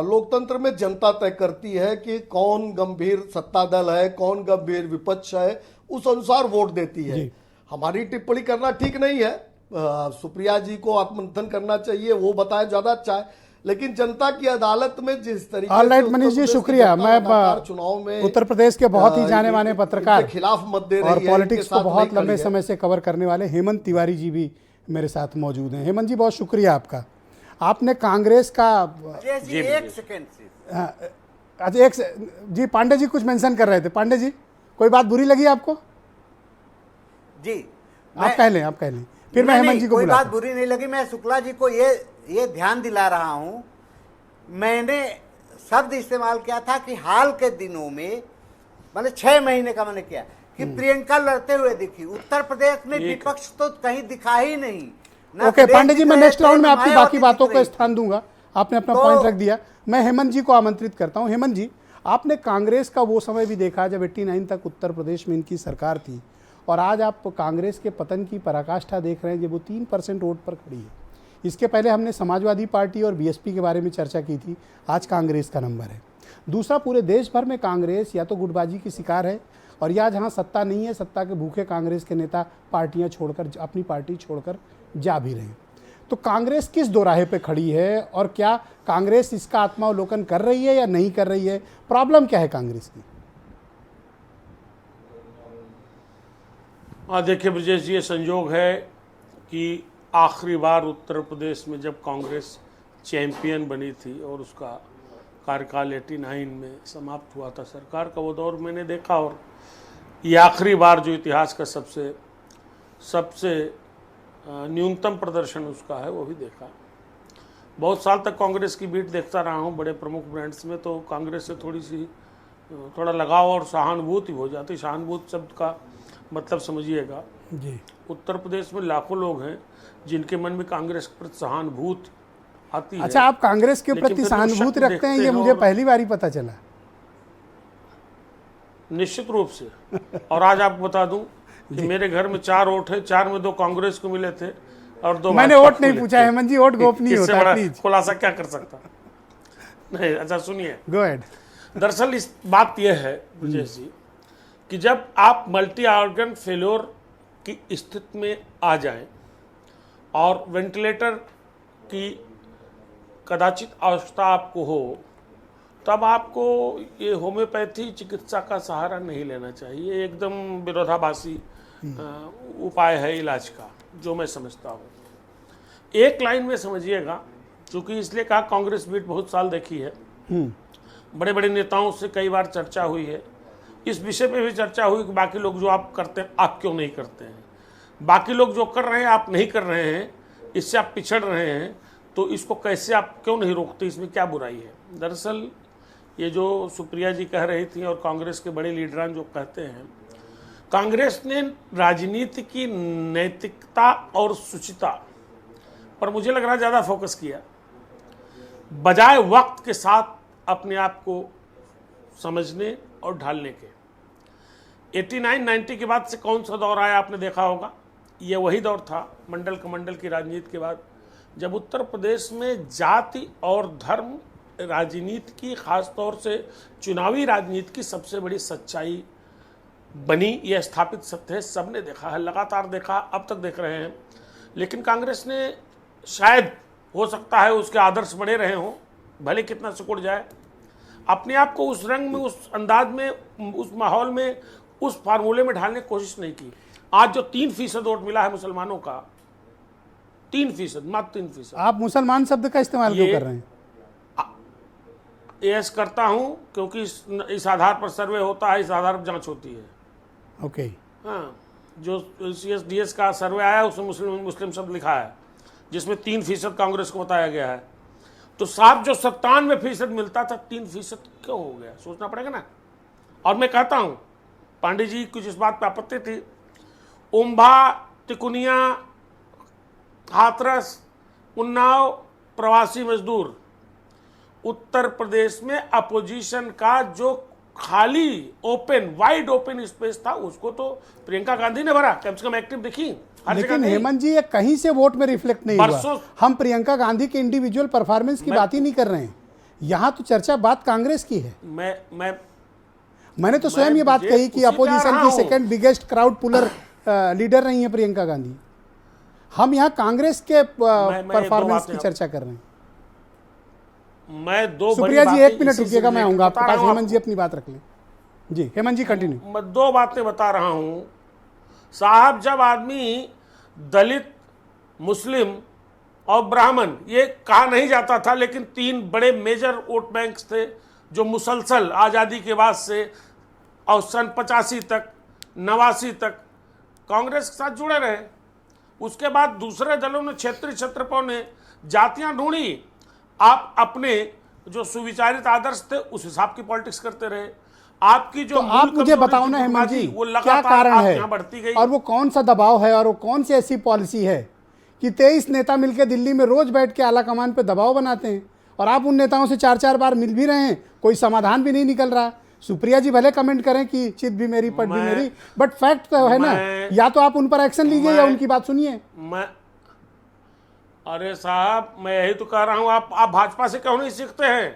Speaker 4: लोकतंत्र में जनता तय करती है कि कौन गंभीर सत्ता दल है, कौन गंभीर विपक्ष है, उस अनुसार वोट देती है। हमारी टिप्पणी करना ठीक नहीं है, सुप्रिया जी को आत्ममंथन करना चाहिए, वो बताए ज्यादा अच्छा है, लेकिन जनता की अदालत में जिस तरीके
Speaker 1: ऑलराइट मनीष जी, शुक्रिया। मैं
Speaker 4: चुनाव में
Speaker 1: उत्तर प्रदेश के बहुत ही जाने माने पत्रकार
Speaker 4: खिलाफ मत दे रही
Speaker 1: और
Speaker 4: है,
Speaker 1: पॉलिटिक्स को बहुत लंबे समय से कवर करने वाले हेमंत तिवारी जी भी मेरे साथ मौजूद हैं। हेमंत जी, बहुत शुक्रिया आपका। आपने कांग्रेस का
Speaker 2: एक सेकेंड
Speaker 1: अच्छा जी, पांडे जी कुछ मेंशन कर रहे थे। पांडे जी, कोई बात बुरी लगी आपको?
Speaker 2: जी,
Speaker 1: आप कह लें फिर मैं हेमंत जी को
Speaker 2: कोई
Speaker 1: बुलाता
Speaker 2: बात बुरी नहीं लगी। मैं शुक्ला जी को ये ध्यान दिला रहा हूं, मैंने शब्द इस्तेमाल किया था कि हाल के दिनों में, मैंने 6 महीने का मैंने किया कि प्रियंका लड़ते हुए दिखी। उत्तर प्रदेश में विपक्ष तो कहीं दिखा ही नहीं।
Speaker 1: ओके पांडे जी, मैं नेक्स्ट राउंड में आपकी बाकी बातों को स्थान दूंगा। आपने अपना पॉइंट रख दिया। मैं हेमंत जी को आमंत्रित करता हूं। हेमंत जी, आपने कांग्रेस का वो समय भी देखा जब 89 तक उत्तर प्रदेश में इनकी सरकार थी, और आज आप कांग्रेस के पतन की पराकाष्ठा देख रहे हैं जब वो 3% वोट पर खड़ी है। इसके पहले हमने समाजवादी पार्टी और बीएसपी के बारे में चर्चा की थी, आज कांग्रेस का नंबर है। दूसरा, पूरे देश भर में कांग्रेस या तो गुटबाजी की शिकार है, और या जहाँ सत्ता नहीं है, सत्ता के भूखे कांग्रेस के नेता पार्टियाँ छोड़कर, अपनी पार्टी छोड़कर जा भी रहे हैं। तो कांग्रेस किस दोराहे पे खड़ी है, और क्या कांग्रेस इसका आत्मावलोकन कर रही है या नहीं कर रही है? प्रॉब्लम क्या है कांग्रेस की?
Speaker 5: देखिए ब्रजेश जी, ये संयोग है कि आखिरी बार उत्तर प्रदेश में जब कांग्रेस चैंपियन बनी थी और उसका कार्यकाल 89 में समाप्त हुआ था सरकार का, वो दौर मैंने देखा, और ये आखिरी बार जो इतिहास का सबसे न्यूनतम प्रदर्शन उसका है वो भी देखा। बहुत साल तक कांग्रेस की बीट देखता रहा हूँ बड़े प्रमुख ब्रांड्स में, तो कांग्रेस से थोड़ा लगाव और सहानुभूति हो जाती। सहानुभूति शब्द का मतलब समझिएगा जी, उत्तर प्रदेश में लाखों लोग हैं जिनके मन में कांग्रेस के प्रति सहानुभूति आती है।
Speaker 1: अच्छा, आप कांग्रेस के प्रति सहानुभूति रखते हैं, ये मुझे पहली बार ही पता चला।
Speaker 5: निश्चित रूप से। और आज आपको बता दूं कि मेरे घर में 4 वोट है, 4 में 2 कांग्रेस को मिले थे, और 2
Speaker 1: मैंने
Speaker 5: भाजपा
Speaker 1: वोट नहीं
Speaker 5: को
Speaker 1: पूछा,
Speaker 5: लेते।
Speaker 1: हेमंत जी, वोट गोपनीय
Speaker 5: इससे
Speaker 1: होता है,
Speaker 5: बड़ा
Speaker 1: प्लीज
Speaker 5: खुलासा क्या कर सकता? नहीं, अच्छा सुनिए,
Speaker 1: गो अहेड।
Speaker 5: दरअसल इस बात यह है ब्रजेश जी कि जब आप मल्टी ऑर्गन फेल्योर की स्थिति में आ जाएं और वेंटिलेटर की कदाचित आवश्यकता आपको हो, तब आपको ये होम्योपैथी चिकित्सा का सहारा नहीं लेना चाहिए। एकदम विरोधाभासी उपाय है इलाज का, जो मैं समझता हूँ। एक लाइन में समझिएगा, क्योंकि इसलिए कहा कांग्रेस बीट बहुत साल देखी है, बड़े बड़े नेताओं से कई बार चर्चा हुई है, इस विषय पे भी चर्चा हुई कि बाकी लोग जो आप करते हैं आप क्यों नहीं करते हैं, बाकी लोग जो कर रहे हैं आप नहीं कर रहे हैं, इससे आप पिछड़ रहे हैं, तो इसको कैसे आप क्यों नहीं रोकते, इसमें क्या बुराई है। दरअसल ये जो सुप्रिया जी कह रही थी और कांग्रेस के बड़े लीडरान जो कहते हैं, कांग्रेस ने राजनीति की नैतिकता और शुचिता पर मुझे लग रहा है ज़्यादा फोकस किया, बजाय वक्त के साथ अपने आप को समझने और ढालने के। 89-90 के बाद से कौन सा दौर आया आपने देखा होगा, ये वही दौर था मंडल कमंडल की राजनीति के बाद, जब उत्तर प्रदेश में जाति और धर्म राजनीति की, खासतौर से चुनावी राजनीति की सबसे बड़ी सच्चाई बनी। यह स्थापित सत्य है, सबने देखा है, लगातार देखा, अब तक देख रहे हैं। लेकिन कांग्रेस ने शायद, हो सकता है उसके आदर्श बने रहे हों, भले कितना सिकुड़ जाए, अपने आप को उस रंग में, उस अंदाज में, उस माहौल में, उस फार्मूले में ढालने की कोशिश नहीं की। आज जो 3% वोट मिला है मुसलमानों का, 3%, मात्र 3%।
Speaker 1: आप मुसलमान शब्द का इस्तेमाल क्यों कर रहे हैं?
Speaker 5: यस करता हूं क्योंकि इस आधार पर सर्वे होता है, इस आधार पर जांच होती है।
Speaker 1: ओके।
Speaker 5: हाँ, जो CSDS का सर्वे आया उसमें मुस्लिम शब्द लिखा है, जिसमें 3% कांग्रेस को बताया गया है। तो साफ जो 97% मिलता था, 3% क्यों हो गया, सोचना पड़ेगा ना। और मैं कहता हूं, पांडे जी कुछ इस बात पर आपत्ति थी, उम्भा, तिकुनिया, हाथरस, उन्नाव प्रवासी मजदूर, उत्तर प्रदेश में अपोजिशन का जो खाली ओपन, वाइड ओपन स्पेस था, उसको तो प्रियंका गांधी ने भरा। कम से कम एक्टिव दिखी हर जगह
Speaker 1: लेकिन
Speaker 5: नहीं।
Speaker 1: हेमंत जी, ये कहीं से वोट में रिफ्लेक्ट नहीं हुआ।
Speaker 5: बरसों-
Speaker 1: हम प्रियंका गांधी के इंडिविजुअल परफॉर्मेंस की बात ही नहीं कर रहे हैं, यहाँ तो चर्चा बात कांग्रेस की है। मैंने तो स्वयं ये बात
Speaker 5: मुझे
Speaker 1: कही कि
Speaker 5: उसी पे आ
Speaker 1: अपोजिशन
Speaker 5: रहा
Speaker 1: की
Speaker 5: हूं।
Speaker 1: Second biggest crowd puller leader रही है प्रियंका गांधी। हम यहाँ कांग्रेस के
Speaker 5: मैं
Speaker 1: परफॉर्मेंस
Speaker 5: दो
Speaker 1: की
Speaker 5: बातें
Speaker 1: चर्चा कर रहे हैं।
Speaker 5: मैं दो
Speaker 1: सुप्रिया
Speaker 5: बड़ी
Speaker 1: जी,
Speaker 5: बातें
Speaker 1: 1 मिनट
Speaker 5: इसी से
Speaker 1: रुकिएगा, मैं
Speaker 5: related
Speaker 1: आऊंगा आपके
Speaker 5: बता
Speaker 1: पास।
Speaker 5: रहा हूं
Speaker 1: हेमंत जी अपनी बात रख लें। जी हेमंत जी कंटिन्यू।
Speaker 5: मैं 2 बातें बता रहा हूं साहब। जब आदमी दलित, मुस्लिम और ब्राह्मण, ये कहा नहीं जाता था, लेकिन 3 बड़े मेजर वोट बैंक्स थे जो मुसलसल आज़ादी के बाद से और सन 85 तक, 89 तक कांग्रेस के साथ जुड़े रहे। उसके बाद दूसरे दलों ने, क्षेत्रीय छत्रपों ने जातियां ढूंढी, आप अपने जो सुविचारित आदर्श थे उस हिसाब की पॉलिटिक्स करते रहे। आपकी जो
Speaker 1: तो आप मुझे बताओ ना हेमंत जी,
Speaker 5: वो
Speaker 1: क्या
Speaker 5: लगातार
Speaker 1: कारण
Speaker 5: आप
Speaker 1: है
Speaker 5: यहाँ बढ़ती गई।
Speaker 1: और वो कौन सा दबाव है और वो कौन सी ऐसी पॉलिसी है कि 23 नेता मिलकर दिल्ली में रोज बैठ के आला कमान पे दबाव बनाते हैं और आप उन नेताओं से 4-4 बार मिल भी रहे हैं, कोई समाधान भी नहीं निकल रहा। सुप्रिया जी भले कमेंट करें कि चित भी मेरी पट भी मेरी, बट फैक्ट तो है ना। या तो आप उन पर एक्शन लीजिए या उनकी बात सुनिए।
Speaker 5: अरे साहब, मैं यही तो कह रहा हूं, आप भाजपा से क्यों नहीं सीखते हैं?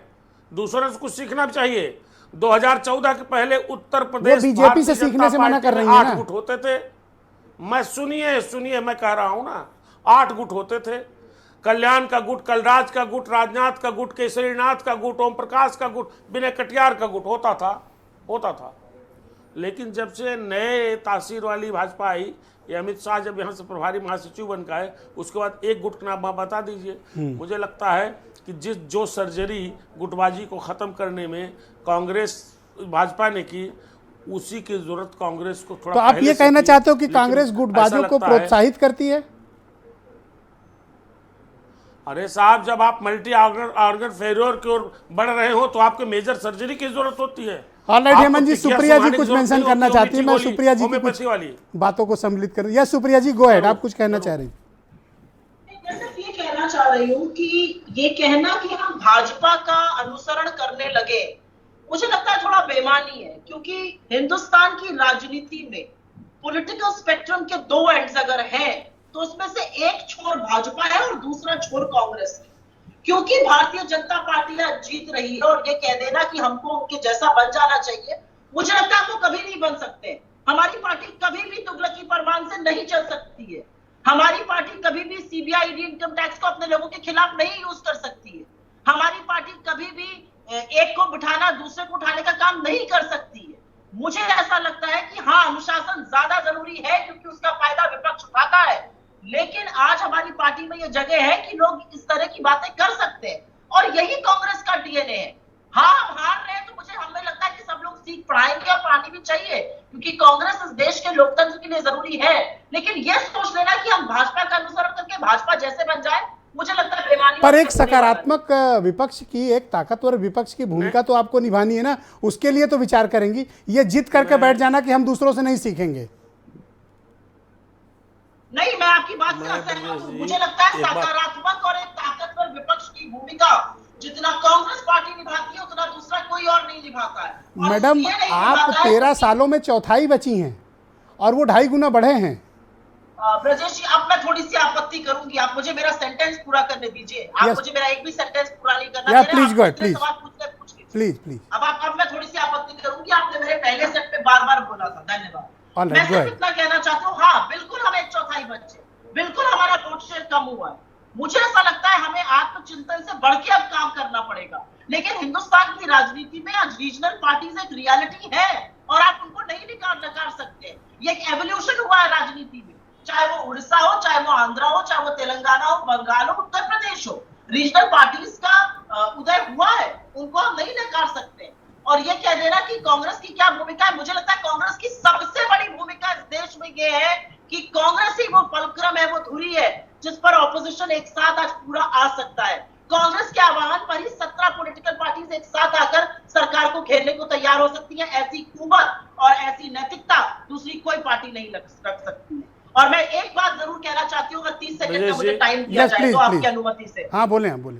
Speaker 5: दूसरों से कुछ सीखना भी चाहिए। 2014 के पहले उत्तर प्रदेश
Speaker 1: बीजेपी से सीखने से मना कर रही है ना।
Speaker 5: 8 गुट होते थे। मैं सुनिए, मैं कह रहा हूं ना, 8 गुट होते थे। कल्याण का गुट, कलराज का गुट, राजनाथ का गुट, केसरीनाथ का गुट, ओम प्रकाश का गुट, विनय कटियार का गुट होता था। लेकिन जब से नए तासीर वाली भाजपा आई, ये अमित शाह जब यहाँ से प्रभारी महासचिव बन गए, उसके बाद एक गुट का नाम बता दीजिए। मुझे लगता है कि जो सर्जरी गुटबाजी को खत्म करने में कांग्रेस भाजपा ने की, उसी की जरूरत कांग्रेस को थोड़ा।
Speaker 1: तो आप ये कहना चाहते हो कि
Speaker 5: लेकिन
Speaker 1: कांग्रेस गुटबाजों को प्रोत्साहित करती है?
Speaker 5: अरे साहब, जब आप मल्टी ऑर्गन फेल्योर की ओर बढ़ रहे हो तो आपको मेजर सर्जरी की जरूरत होती है।
Speaker 1: ऑलराइट हेमंत जी, सुप्रिया जी कुछ मेंशन करना चाहती है, मैं सुप्रिया जी की कुछ बातों को सम्मिलित कर। यस सुप्रिया जी, गो अहेड, आप कुछ कहना चाह रही।
Speaker 3: मैं सिर्फ ये कहना चाह रही हूँ कि ये कहना कि हम भाजपा का अनुसरण करने लगे, मुझे लगता है थोड़ा बेईमानी है। क्योंकि हिंदुस्तान की राजनीति में पॉलिटिकल स्पेक्ट्रम के 2 एंड्स अगर हैं, तो उसमें से एक छोर भाजपा है और दूसरा छोर कांग्रेस है। क्योंकि भारतीय जनता पार्टी आज जीत रही है और ये कह देना कि हमको उनके जैसा बन जाना चाहिए, मुझे लगता है वो कभी नहीं बन सकते। हमारी पार्टी कभी भी तुगलकी फरमान से नहीं चल सकती है। हमारी पार्टी कभी भी सीबीआई इनकम टैक्स को अपने लोगों के खिलाफ नहीं यूज कर सकती है। हमारी पार्टी कभी भी एक को बिठाना दूसरे को उठाने का काम नहीं कर सकती है। मुझे ऐसा लगता है कि हाँ, अनुशासन ज्यादा जरूरी है क्योंकि उसका फायदा विपक्ष उठाता है, लेकिन आज हमारी पार्टी में यह जगह है कि लोग इस तरह की बातें कर सकते हैं और यही कांग्रेस का डीएनए है। हाँ, हम हार रहे हैं तो मुझे हमें लगता है कि सब लोग सीख पढ़ाएंगे और पढ़ानी भी चाहिए क्योंकि कांग्रेस इस देश के लोकतंत्र के लिए जरूरी है। लेकिन यह सोच लेना कि हम भाजपा का अनुसरण करके भाजपा जैसे बन जाए, मुझे लगता है बेमानी।
Speaker 1: पर एक सकारात्मक विपक्ष की, एक ताकतवर विपक्ष की भूमिका तो आपको निभानी है ना, उसके लिए तो विचार करेंगी। ये जिद करके बैठ जाना कि हम दूसरों से नहीं सीखेंगे,
Speaker 3: नहीं, मैं आपकी बात से सहमत हूं। मुझे लगता है सकारात्मक और एक ताकतवर विपक्ष की भूमिका जितना कांग्रेस पार्टी निभाती है उतना दूसरा कोई और नहीं निभाता है।
Speaker 1: मैडम आप 13 सालों में चौथाई बची हैं और वो 2.5 गुना बढ़े हैं।
Speaker 3: ब्रजेश जी, अब मैं थोड़ी सी आपत्ति करूंगी, आप मुझे मेरा सेंटेंस पूरा करने दीजिए। आप मुझे मेरा एक भी सेंटेंस पूरा नहीं करना।
Speaker 1: Please go ahead, please please.
Speaker 3: अब मैं थोड़ी सी आपत्ति करूंगी, आपने मेरे पहले सेट पे बार बार बोला था। धन्यवाद। मैं सिर्फ इतना कहना चाहता हूँ, हाँ बिल्कुल हम 1/4 बचे, बिल्कुल हमारा वोट शेयर कम हुआ है। मुझे ऐसा लगता है हमें आत्मचिंतन से बढ़ के अब काम करना पड़ेगा। लेकिन हिंदुस्तान की राजनीति में आज रीजनल पार्टीज एक रियलिटी है और आप उनको नहीं नकार सकते। ये एक एवोल्यूशन हुआ है राजनीति में, चाहे वो उड़ीसा हो, चाहे वो आंध्रा हो, चाहे वो तेलंगाना हो, बंगाल हो, उत्तर प्रदेश हो, रीजनल पार्टीज का उदय हुआ है, उनको हम नहीं नकार सकते। और ये कह देना कि कांग्रेस की क्या भूमिका है, मुझे लगता है कांग्रेस की सबसे बड़ी भूमिका इस देश में ये है कि कांग्रेस ही वो फलक्रम है, वो धुरी है जिस पर ऑपोजिशन एक साथ आज पूरा आ सकता है। कांग्रेस के आह्वान पर ही 17 पॉलिटिकल पार्टीज एक साथ आकर सरकार को घेरने को तैयार हो सकती है। ऐसी कुवत और ऐसी नैतिकता दूसरी कोई पार्टी नहीं रख सकती है। और मैं एक बात जरूर कहना चाहती हूँ, अगर 30 सेकंड का मुझे टाइम दिया जाए तो आपकी अनुमति से।
Speaker 1: हाँ बोले, आप बोले।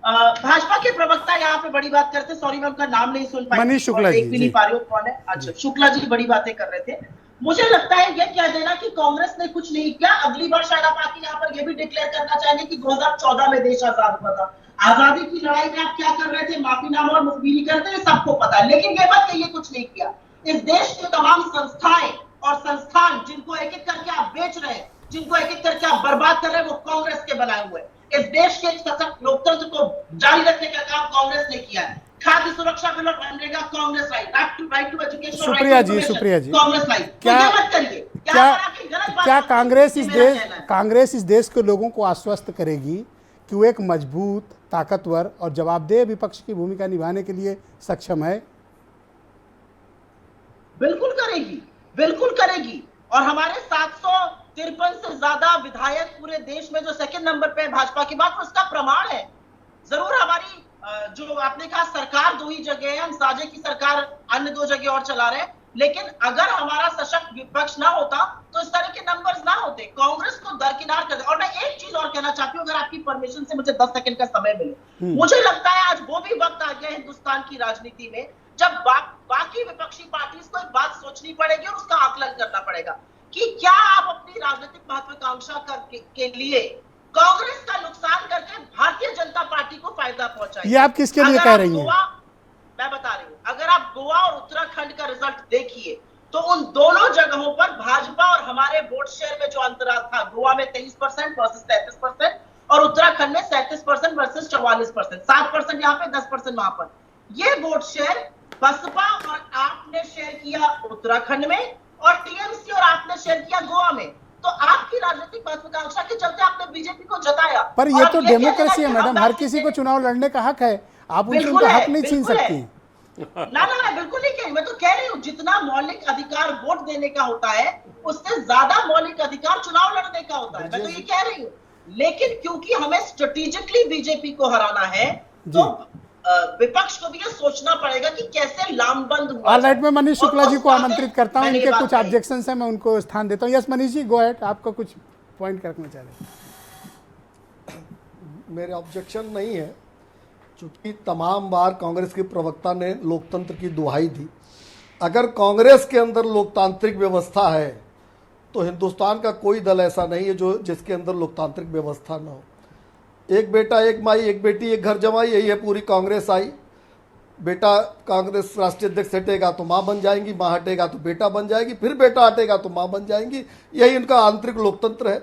Speaker 3: भाजपा के प्रवक्ता यहाँ पे बड़ी बात करते, सॉरी मैं उनका नाम नहीं सुन पाई,
Speaker 1: मनीष शुक्ला जी,
Speaker 3: एक भी नहीं पा रही हूँ कौन है। अच्छा, शुक्ला जी बड़ी बातें कर रहे थे। मुझे लगता है ये कह देना कि कांग्रेस ने कुछ नहीं किया, अगली बार शायद आप आके यहाँ पर ये भी डिक्लेयर करना चाहेंगे कि 2014 में देश आजाद हुआ था। आजादी की लड़ाई में आप क्या कर रहे थे, माफीनामा और मुखबिरी करते हैं, सबको पता है। लेकिन ये बात कहिए कुछ नहीं किया। इस देश के तमाम संस्थाएं और संस्थान जिनको एक एक करके आप बेच रहे हैं, जिनको एक एक करके आप बर्बाद कर रहे हैं, वो कांग्रेस के बनाए हुए। इस देश के सशक्त लोकतंत्र को जारी रखने का काम कांग्रेस ने किया है। खाद्य सुरक्षा बिल और मनरेगा कांग्रेस लाई, right to education,
Speaker 1: Supriya ji
Speaker 3: Congress लाई।
Speaker 1: क्या कांग्रेस इस देश के लोगों को आश्वस्त करेगी कि वो एक मजबूत, ताकतवर और जवाबदेह विपक्ष की भूमिका निभाने के लिए सक्षम है?
Speaker 3: बिल्कुल करेगी, बिल्कुल करेगी। और हमारे 753 से ज्यादा विधायक पूरे देश में जो सेकंड नंबर पे है भाजपा की बात, उसका प्रमाण है। जरूर हमारी जो आपने कहा सरकार 2 ही जगह है, हम साझे की सरकार अन्य 2 जगह और चला रहे हैं, लेकिन अगर हमारा सशक्त विपक्ष ना होता तो इस तरह के नंबर्स ना होते। कांग्रेस को दरकिनार कर दे। और मैं एक चीज और कहना चाहती हूँ, अगर आपकी परमिशन से मुझे 10 सेकंड का समय मिले। मुझे लगता है आज वो भी वक्त आ गया हिंदुस्तान की राजनीति में जब बाकी विपक्षी पार्टीज को एक बात सोचनी पड़ेगी और उसका आकलन करना पड़ेगा कि क्या आप अपनी राजनीतिक महत्वाकांक्षा के लिए कांग्रेस का नुकसान करके भारतीय जनता पार्टी को फायदा पहुंचाएंगे।
Speaker 1: ये आप किसके लिए कह रही हैं?
Speaker 3: मैं बता रही हूँ, अगर आप गोवा और उत्तराखंड का रिजल्ट देखिए तो उन दोनों जगहों पर भाजपा और हमारे वोट शेयर में जो अंतराल था, गोवा में 23% वर्सेस 33% और उत्तराखंड में 37% वर्सेस 44%, 7% यहाँ पे, 10% वहां पर। ये वोट शेयर बसपा और आपने शेयर किया उत्तराखंड में और टीएमसी और आपने शेयर किया गोवा में। तो आपकी राजनीतिक महत्वाकांक्षा के चलते आपने बीजेपी को जताया।
Speaker 1: पर ये तो डेमोक्रेसी है मैडम, हर किसी को चुनाव लड़ने का हक है, आप उनसे उनका हक नहीं छीन सकती।
Speaker 3: ना मैं बिल्कुल नहीं कह रही, मैं तो कह रही हूँ जितना मौलिक अधिकार वोट देने का होता है उससे ज्यादा मौलिक अधिकार चुनाव लड़ने का होता है, मैं तो ये कह रही हूँ। लेकिन क्योंकि हमें स्ट्रेटेजिकली बीजेपी को हराना है तो विपक्ष को भी ये सोचना पड़ेगा कि कैसे लामबंद हुआ।
Speaker 1: ऑलराइट, मैं मनीष शुक्ला जी को आमंत्रित करता हूं, इनके कुछ ऑब्जेक्शंस हैं, मैं उनको स्थान देता हूं। Yes Manish ji, go ahead, आपको कुछ पॉइंट रखना चाह रहे हैं?
Speaker 4: मेरे ऑब्जेक्शन नहीं है, चूंकि तमाम बार कांग्रेस के प्रवक्ता ने लोकतंत्र की दुहाई दी। अगर कांग्रेस के अंदर लोकतांत्रिक व्यवस्था है तो हिंदुस्तान का कोई दल ऐसा नहीं है जो जिसके अंदर लोकतांत्रिक व्यवस्था ना हो। एक बेटा एक माई, एक बेटी एक घर जमाई, यही है पूरी कांग्रेस आई। बेटा कांग्रेस राष्ट्रीय अध्यक्ष हटेगा तो माँ बन जाएंगी, माँ हटेगा तो बेटा बन जाएगी, फिर बेटा हटेगा तो माँ बन जाएंगी। यही उनका आंतरिक लोकतंत्र है।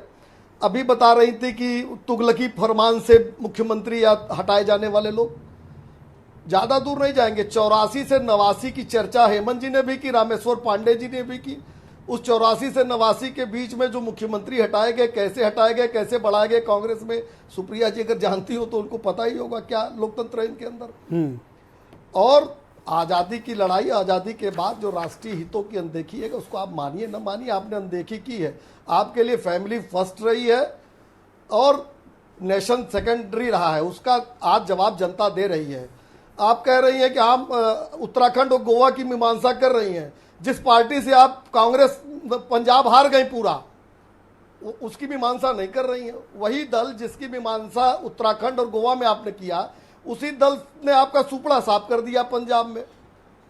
Speaker 4: अभी बता रही थी कि तुगलकी फरमान से मुख्यमंत्री या हटाए जाने वाले लोग, ज़्यादा दूर नहीं जाएंगे। 84 से 89 की चर्चा हेमंत जी ने भी की, रामेश्वर पांडे जी ने भी की। उस 84 से 89 के बीच में जो मुख्यमंत्री हटाए गए, कैसे हटाए गए, कैसे बढ़ाए गए कांग्रेस में, सुप्रिया जी अगर जानती हो तो उनको पता ही होगा क्या लोकतंत्र है इनके अंदर। और आज़ादी की लड़ाई, आज़ादी के बाद जो राष्ट्रीय हितों की अनदेखी है, उसको आप मानिए न मानिए, आपने अनदेखी की है। आपके लिए फैमिली फर्स्ट रही है और नेशन सेकेंडरी रहा है, उसका आज जवाब जनता दे रही है। आप कह रही हैं कि हम उत्तराखंड और गोवा की मीमांसा कर रही हैं। जिस पार्टी से आप कांग्रेस पंजाब हार गई पूरा, उसकी मीमांसा नहीं कर रही हैं। वही दल जिसकी मीमांसा उत्तराखंड और गोवा में आपने किया, उसी दल ने आपका सुपड़ा साफ कर दिया पंजाब में।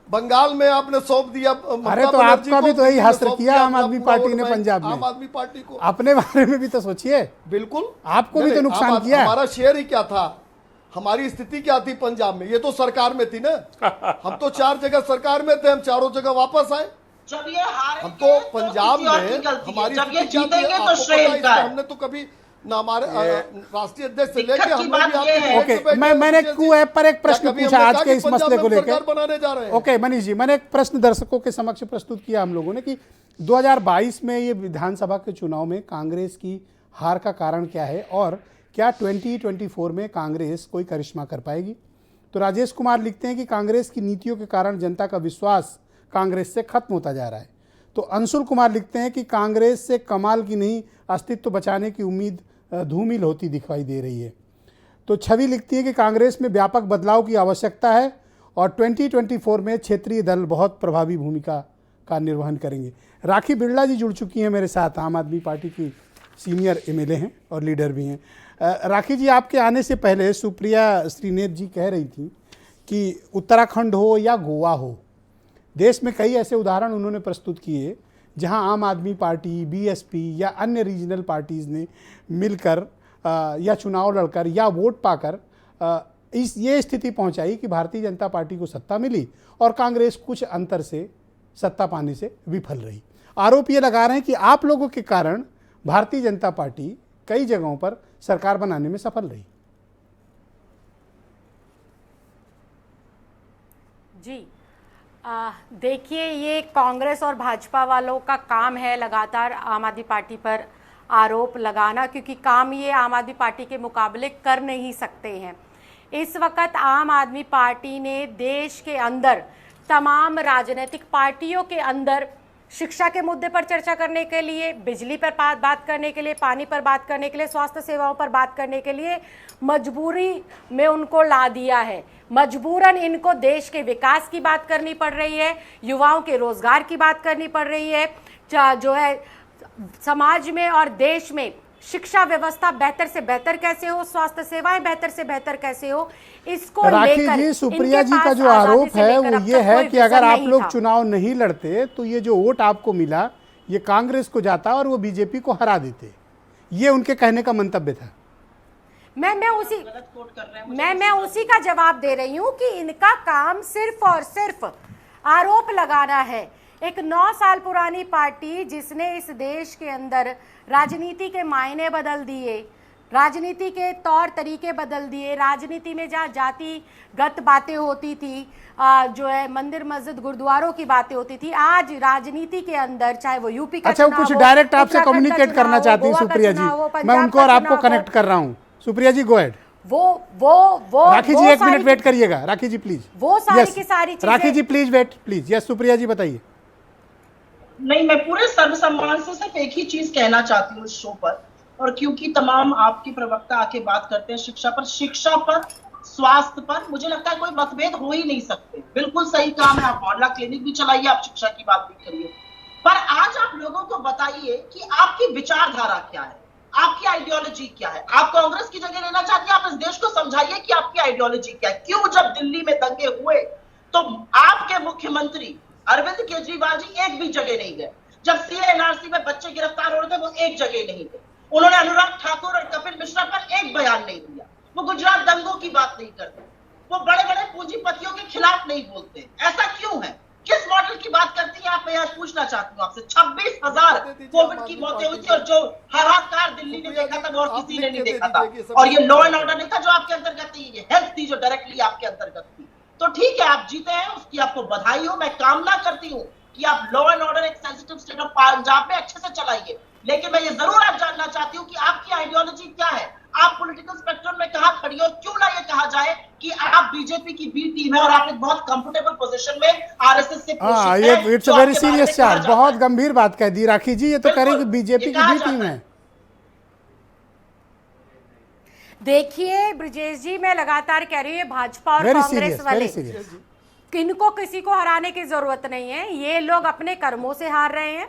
Speaker 4: बंगाल में आपने सौंप दिया।
Speaker 1: अरे तो आपका भी तो यही हस्त्र किया आम आदमी पार्टी ने पंजाब में।
Speaker 4: आम आदमी पार्टी को
Speaker 1: अपने बारे में भी तो सोचिए।
Speaker 4: बिल्कुल,
Speaker 1: आपको भी तो नुकसान किया।
Speaker 4: हमारा शेयर ही क्या था, हमारी स्थिति क्या थी पंजाब में? ये तो सरकार में थी ना। हम तो 4 जगह सरकार में थे, हम चारों जगह वापस आए।
Speaker 3: जब ये हारेंगे
Speaker 4: हम तो पंजाब
Speaker 3: किसी और
Speaker 4: में
Speaker 3: की गलती है।
Speaker 4: हमारी
Speaker 3: जब ये
Speaker 4: स्थिति क्या थी,
Speaker 3: जीतेंगे तो
Speaker 4: आपको
Speaker 3: श्रेय
Speaker 4: पता है,
Speaker 3: इनका है।
Speaker 4: हमने तो कभी ना हमारे राष्ट्रीय अध्यक्ष से
Speaker 3: दिक्कत
Speaker 4: लेके
Speaker 3: की
Speaker 4: हम
Speaker 3: बात ये है।
Speaker 1: ओके, मैंने क्यू ऐप पर एक प्रश्न पूछा आज के इस मसले को लेकर।
Speaker 4: बनाने जा रहे हैं।
Speaker 1: ओके मनीष जी, मैंने एक प्रश्न दर्शकों के समक्ष प्रस्तुत किया हम लोगों ने कि 2022 में ये विधानसभा के चुनाव में कांग्रेस की हार का कारण क्या है और क्या 2024 में कांग्रेस कोई करिश्मा कर पाएगी। तो राजेश कुमार लिखते हैं कि कांग्रेस की नीतियों के कारण जनता का विश्वास कांग्रेस से खत्म होता जा रहा है। तो अंशुल कुमार लिखते हैं कि कांग्रेस से कमाल की नहीं, अस्तित्व बचाने की उम्मीद धूमिल होती दिखाई दे रही है। तो छवि लिखती है कि कांग्रेस में व्यापक बदलाव की आवश्यकता है और 2024 में क्षेत्रीय दल बहुत प्रभावी भूमिका का निर्वहन करेंगे। राखी बिरला जी जुड़ चुकी हैं मेरे साथ, आम आदमी पार्टी की सीनियर एमएलए हैं और लीडर भी हैं। राखी जी, आपके आने से पहले सुप्रिया श्रीनेत जी कह रही थी कि उत्तराखंड हो या गोवा हो, देश में कई ऐसे उदाहरण उन्होंने प्रस्तुत किए जहां आम आदमी पार्टी, बीएसपी या अन्य रीजनल पार्टीज़ ने मिलकर या चुनाव लड़कर या वोट पाकर ये स्थिति पहुंचाई कि भारतीय जनता पार्टी को सत्ता मिली और कांग्रेस कुछ अंतर से सत्ता पाने से विफल रही। आरोप ये लगा रहे हैं कि आप लोगों के कारण भारतीय जनता पार्टी कई जगहों पर सरकार बनाने में सफल रही।
Speaker 6: जी देखिए, ये कांग्रेस और भाजपा वालों का काम है लगातार आम आदमी पार्टी पर आरोप लगाना, क्योंकि काम ये आम आदमी पार्टी के मुकाबले कर नहीं सकते हैं। इस वक्त आम आदमी पार्टी ने देश के अंदर तमाम राजनीतिक पार्टियों के अंदर शिक्षा के मुद्दे पर चर्चा करने के लिए, बिजली पर बात करने के लिए, पानी पर बात करने के लिए, स्वास्थ्य सेवाओं पर बात करने के लिए मजबूरी में उनको ला दिया है। मजबूरन इनको देश के विकास की बात करनी पड़ रही है, युवाओं के रोजगार की बात करनी पड़ रही है, जो है समाज में और देश में शिक्षा व्यवस्था बेहतर से बेहतर कैसे हो, स्वास्थ्य सेवाएं बेहतर से बेहतर कैसे हो, इसको
Speaker 1: राखी जी, सुप्रिया जी का जो आरोप है वो ये है कि अगर आप लोग चुनाव नहीं लड़ते तो ये जो वोट आपको मिला ये कांग्रेस को जाता और वो बीजेपी को हरा देते। ये उनके कहने का मंतव्य था।
Speaker 6: मैं उसी का जवाब दे रही हूँ कि इनका काम सिर्फ और सिर्फ आरोप लगाना है। एक 9 साल पुरानी पार्टी जिसने इस देश के अंदर राजनीति के मायने बदल दिए, राजनीति के तौर तरीके बदल दिए, राजनीति में जहाँ जातिगत बातें होती थी, जो है मंदिर मस्जिद गुरुद्वारों की बातें होती थी, आज राजनीति के अंदर चाहे वो यूपी का
Speaker 1: चुनाव कुछ डायरेक्ट आपसे कम्युनिकेट करना चाहती हूँ सुप्रिया जी, मैं उनको और आपको कनेक्ट कर रहा हूँ। सुप्रिया जी गो अहेड।
Speaker 6: वो
Speaker 1: राखी जी 1 मिनट वेट करिएगा। राखी जी प्लीज,
Speaker 6: वो सारी की सारी चीजें।
Speaker 1: Rakhi ji please wait please. Yes Supriya ji बताइए।
Speaker 3: नहीं, मैं पूरे सर्वसम्मान से सिर्फ एक ही चीज कहना चाहती हूँ इस शो पर, और क्योंकि तमाम आपके प्रवक्ता आके बात करते हैं शिक्षा पर, स्वास्थ्य पर, मुझे लगता है कोई मतभेद हो ही नहीं सकते। बिल्कुल सही काम है, आप मोहल्ला क्लिनिक भी चलाइए, आप शिक्षा की बात भी करिए, पर आज आप लोगों को बताइए कि आपकी विचारधारा क्या है, आपकी आइडियोलॉजी क्या है। आप कांग्रेस की जगह लेना चाहते हैं, आप इस देश को समझाइए कि आपकी आइडियोलॉजी क्या है। क्यों जब दिल्ली में दंगे हुए तो आपके मुख्यमंत्री अरविंद केजरीवाल जी एक भी जगह नहीं गए, जब सीएनआरसी में बच्चे गिरफ्तार हो रहे थे वो एक जगह नहीं थे। उन्होंने अनुराग ठाकुर और कपिल मिश्रा पर एक बयान नहीं दिया। वो गुजरात दंगों की बात नहीं करते, वो बड़े बड़े पूंजीपतियों के खिलाफ नहीं बोलते। ऐसा क्यों है? किस मॉडल की बात करती हैं आप? मैं आज पूछना चाहती हूँ आपसे। 26,000 कोविड की मौतें हुई थी और जो हाहाकार दिल्ली ने देखा था वो और किसी ने नहीं देखा था। और ये लॉ एंड ऑर्डर नहीं था जो आपके अंतर्गत थी, ये हेल्थ थी जो डायरेक्टली आपके अंतर्गत थी। तो ठीक है, आप जीते हैं, उसकी आपको बधाई हो। मैं कामना करती हूँ कि आप लॉ एंड ऑर्डर एक सेंसिटिव स्टेट ऑफ पंजाब में अच्छे से चलाइए। लेकिन मैं ये जरूर आप जानना चाहती हूँ कि आपकी आइडियोलॉजी क्या है, आप पॉलिटिकल स्पेक्ट्रम में कहां खड़ी हो। क्यों ना ये कहा जाए कि आप बीजेपी की बी टीम है और आप एक बहुत कंफर्टेबल पोजीशन में आरएसएस से
Speaker 1: हाँ, ये it's a very serious charge, बहुत गंभीर बात कह दी राखी जी। ये तो कह रहे कि बीजेपी की बी टीम है।
Speaker 6: देखिए ब्रजेश जी, मैं लगातार कह रही हूँ भाजपा और कांग्रेस वाले, किनको किसी को हराने की जरूरत नहीं है। ये लोग अपने कर्मों से हार रहे हैं।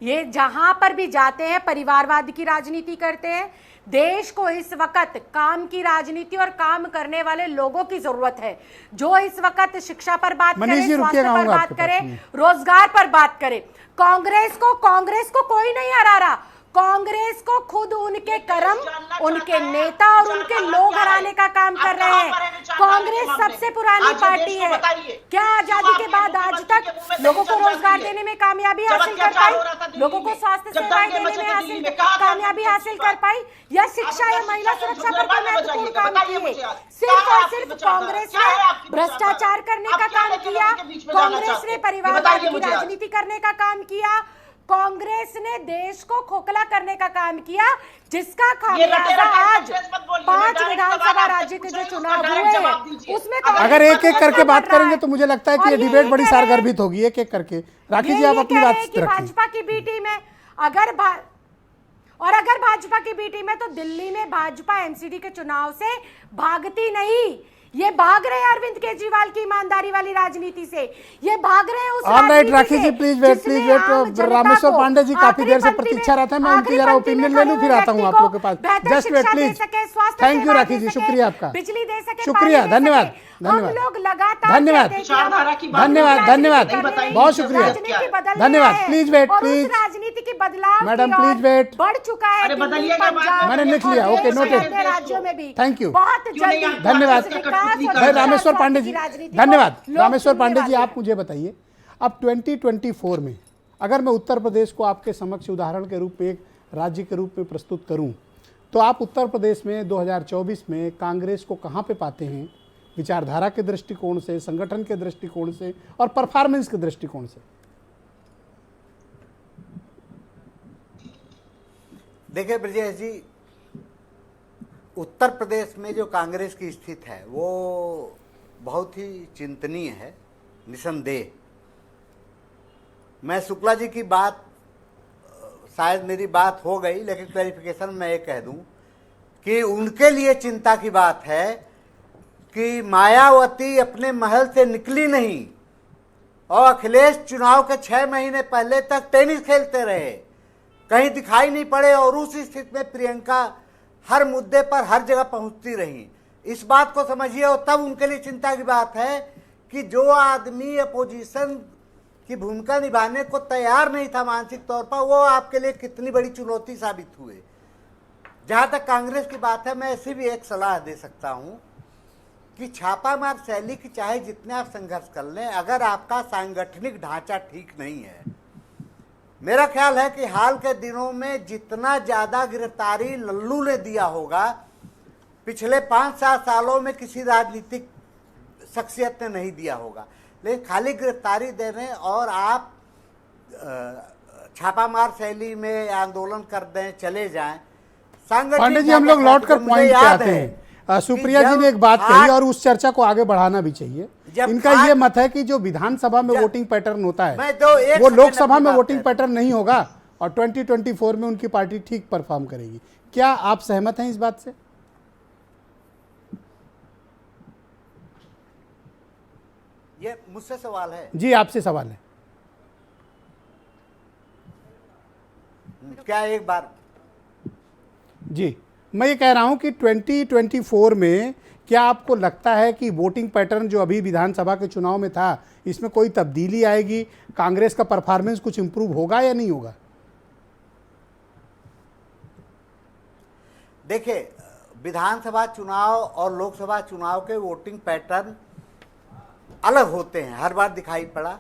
Speaker 6: ये जहां पर भी जाते हैं परिवारवाद की राजनीति करते हैं। देश को इस वक्त काम की राजनीति और काम करने वाले लोगों की जरूरत है, जो इस वक्त शिक्षा पर बात करे, स्वास्थ्य पर बात करे, रोजगार पर बात करे। कांग्रेस को कोई नहीं हरा रहा। कांग्रेस को खुद उनके कर्म, उनके नेता और उनके लोग हराने का काम कर रहे हैं। कांग्रेस सबसे पुरानी पार्टी है। क्या आजादी के बाद आज तक लोगों को रोजगार देने में कामयाबी हासिल कर पाई? लोगों को स्वास्थ्य सेवाएं देने में कामयाबी हासिल कर पाई? या शिक्षा या महिला सुरक्षा पर कोई महत्वपूर्ण काम किए? सिर्फ और सिर्फ कांग्रेस ने भ्रष्टाचार करने का काम किया, कांग्रेस ने परिवारवाद की राजनीति करने का काम किया, कांग्रेस ने देश को खोखला करने का काम किया, जिसका खामियाजा आज 5 विधानसभा राज्य के जो चुनाव हुए हैं उसमें
Speaker 1: अगर एक एक करके बात करेंगे तो मुझे लगता है कि ये डिबेट बड़ी सारगर्भित होगी। एक एक करके राखी जी आप अपनी बात रखिए।
Speaker 6: भाजपा की बी टीम है, अगर भाजपा की बी टीम है तो दिल्ली में भाजपा एमसीडी के चुनाव से भागती नहीं। ये भाग रहे हैं अरविंद केजरीवाल की ईमानदारी वाली राजनीति से। ये भाग रहे हैं उस
Speaker 1: right Rakhi ji, please wait. Rameshwar Pandey ji काफी देर से प्रतीक्षा रहता है। मैं उनकी जरा ओपिनियन ले लूं, फिर आता हूं आप लोगों के पास। Just wait please. Thank you Rakhi ji, शुक्रिया आपका,
Speaker 6: बिजली दे सके,
Speaker 1: शुक्रिया, धन्यवाद
Speaker 6: धन्यवाद, लोग लगातार
Speaker 1: धन्यवाद, धन्यवाद, बहुत शुक्रिया, धन्यवाद। प्लीज वेट, प्लीज
Speaker 6: राजनीति की बदलाव
Speaker 1: मैडम, प्लीज वेट।
Speaker 6: बढ़ चुका है,
Speaker 1: मैंने लिख लिया, ओके नोटेड,
Speaker 6: राज्यों में भी।
Speaker 1: थैंक यू,
Speaker 6: बहुत जल्दी
Speaker 1: धन्यवाद भाई रामेश्वर पांडे जी, धन्यवाद। रामेश्वर पांडे जी, आप मुझे बताइए, अब 2024 में अगर मैं उत्तर प्रदेश को आपके समक्ष उदाहरण के रूप में एक राज्य के रूप में प्रस्तुत करूं, तो आप उत्तर प्रदेश में 2024 में कांग्रेस को कहां पे पाते हैं, विचारधारा के दृष्टिकोण से, संगठन के दृष्टिकोण से और परफॉर्मेंस के दृष्टिकोण से?
Speaker 2: देखिए ब्रजेश जी, उत्तर प्रदेश में जो कांग्रेस की स्थिति है वो बहुत ही चिंतनीय है, निसंदेह। मैं शुक्ला जी की बात, शायद मेरी बात हो गई, लेकिन क्लैरिफिकेशन मैं ये कह दूं कि उनके लिए चिंता की बात है कि मायावती अपने महल से निकली नहीं और अखिलेश चुनाव के 6 महीने पहले तक टेनिस खेलते रहे, कहीं दिखाई नहीं पड़े, और उस स्थिति में प्रियंका हर मुद्दे पर हर जगह पहुंचती रही। इस बात को समझिए, और तब उनके लिए चिंता की बात है कि जो आदमी अपोजिशन की भूमिका निभाने को तैयार नहीं था मानसिक तौर पर, वो आपके लिए कितनी बड़ी चुनौती साबित हुए। जहां तक कांग्रेस की बात है, मैं ऐसी भी एक सलाह दे सकता हूं कि छापामार शैली की चाहे जितने आप संघर्ष कर लें, अगर आपका सांगठनिक ढांचा ठीक नहीं है, मेरा ख्याल है कि हाल के दिनों में जितना ज्यादा गिरफ्तारी लल्लू ने दिया होगा, पिछले 5-7 सालों में किसी राजनीतिक शख्सियत ने नहीं दिया होगा। लेकिन खाली गिरफ्तारी देने और आप छापामार शैली में आंदोलन कर दें, चले जाएं।
Speaker 1: पांडे जी, हम लोग लौट कर पॉइंट पे आते हैं। सुप्रिया जी ने एक बात कही और उस चर्चा को आगे बढ़ाना भी चाहिए। इनका ये मत है कि जो विधानसभा में वोटिंग पैटर्न होता है वो लोकसभा में वोटिंग पैटर्न नहीं होगा और 2024 में उनकी पार्टी ठीक परफॉर्म करेगी। क्या आप सहमत हैं इस बात से?
Speaker 2: ये मुझसे सवाल है
Speaker 1: जी, आपसे सवाल है।
Speaker 2: क्या एक बार
Speaker 1: जी, मैं ये कह रहा हूं कि 2024 में क्या आपको लगता है कि वोटिंग पैटर्न जो अभी विधानसभा के चुनाव में था, इसमें कोई तब्दीली आएगी? कांग्रेस का परफॉर्मेंस कुछ इंप्रूव होगा या नहीं होगा?
Speaker 2: देखिए, विधानसभा चुनाव और लोकसभा चुनाव के वोटिंग पैटर्न अलग होते हैं। हर बार दिखाई पड़ा,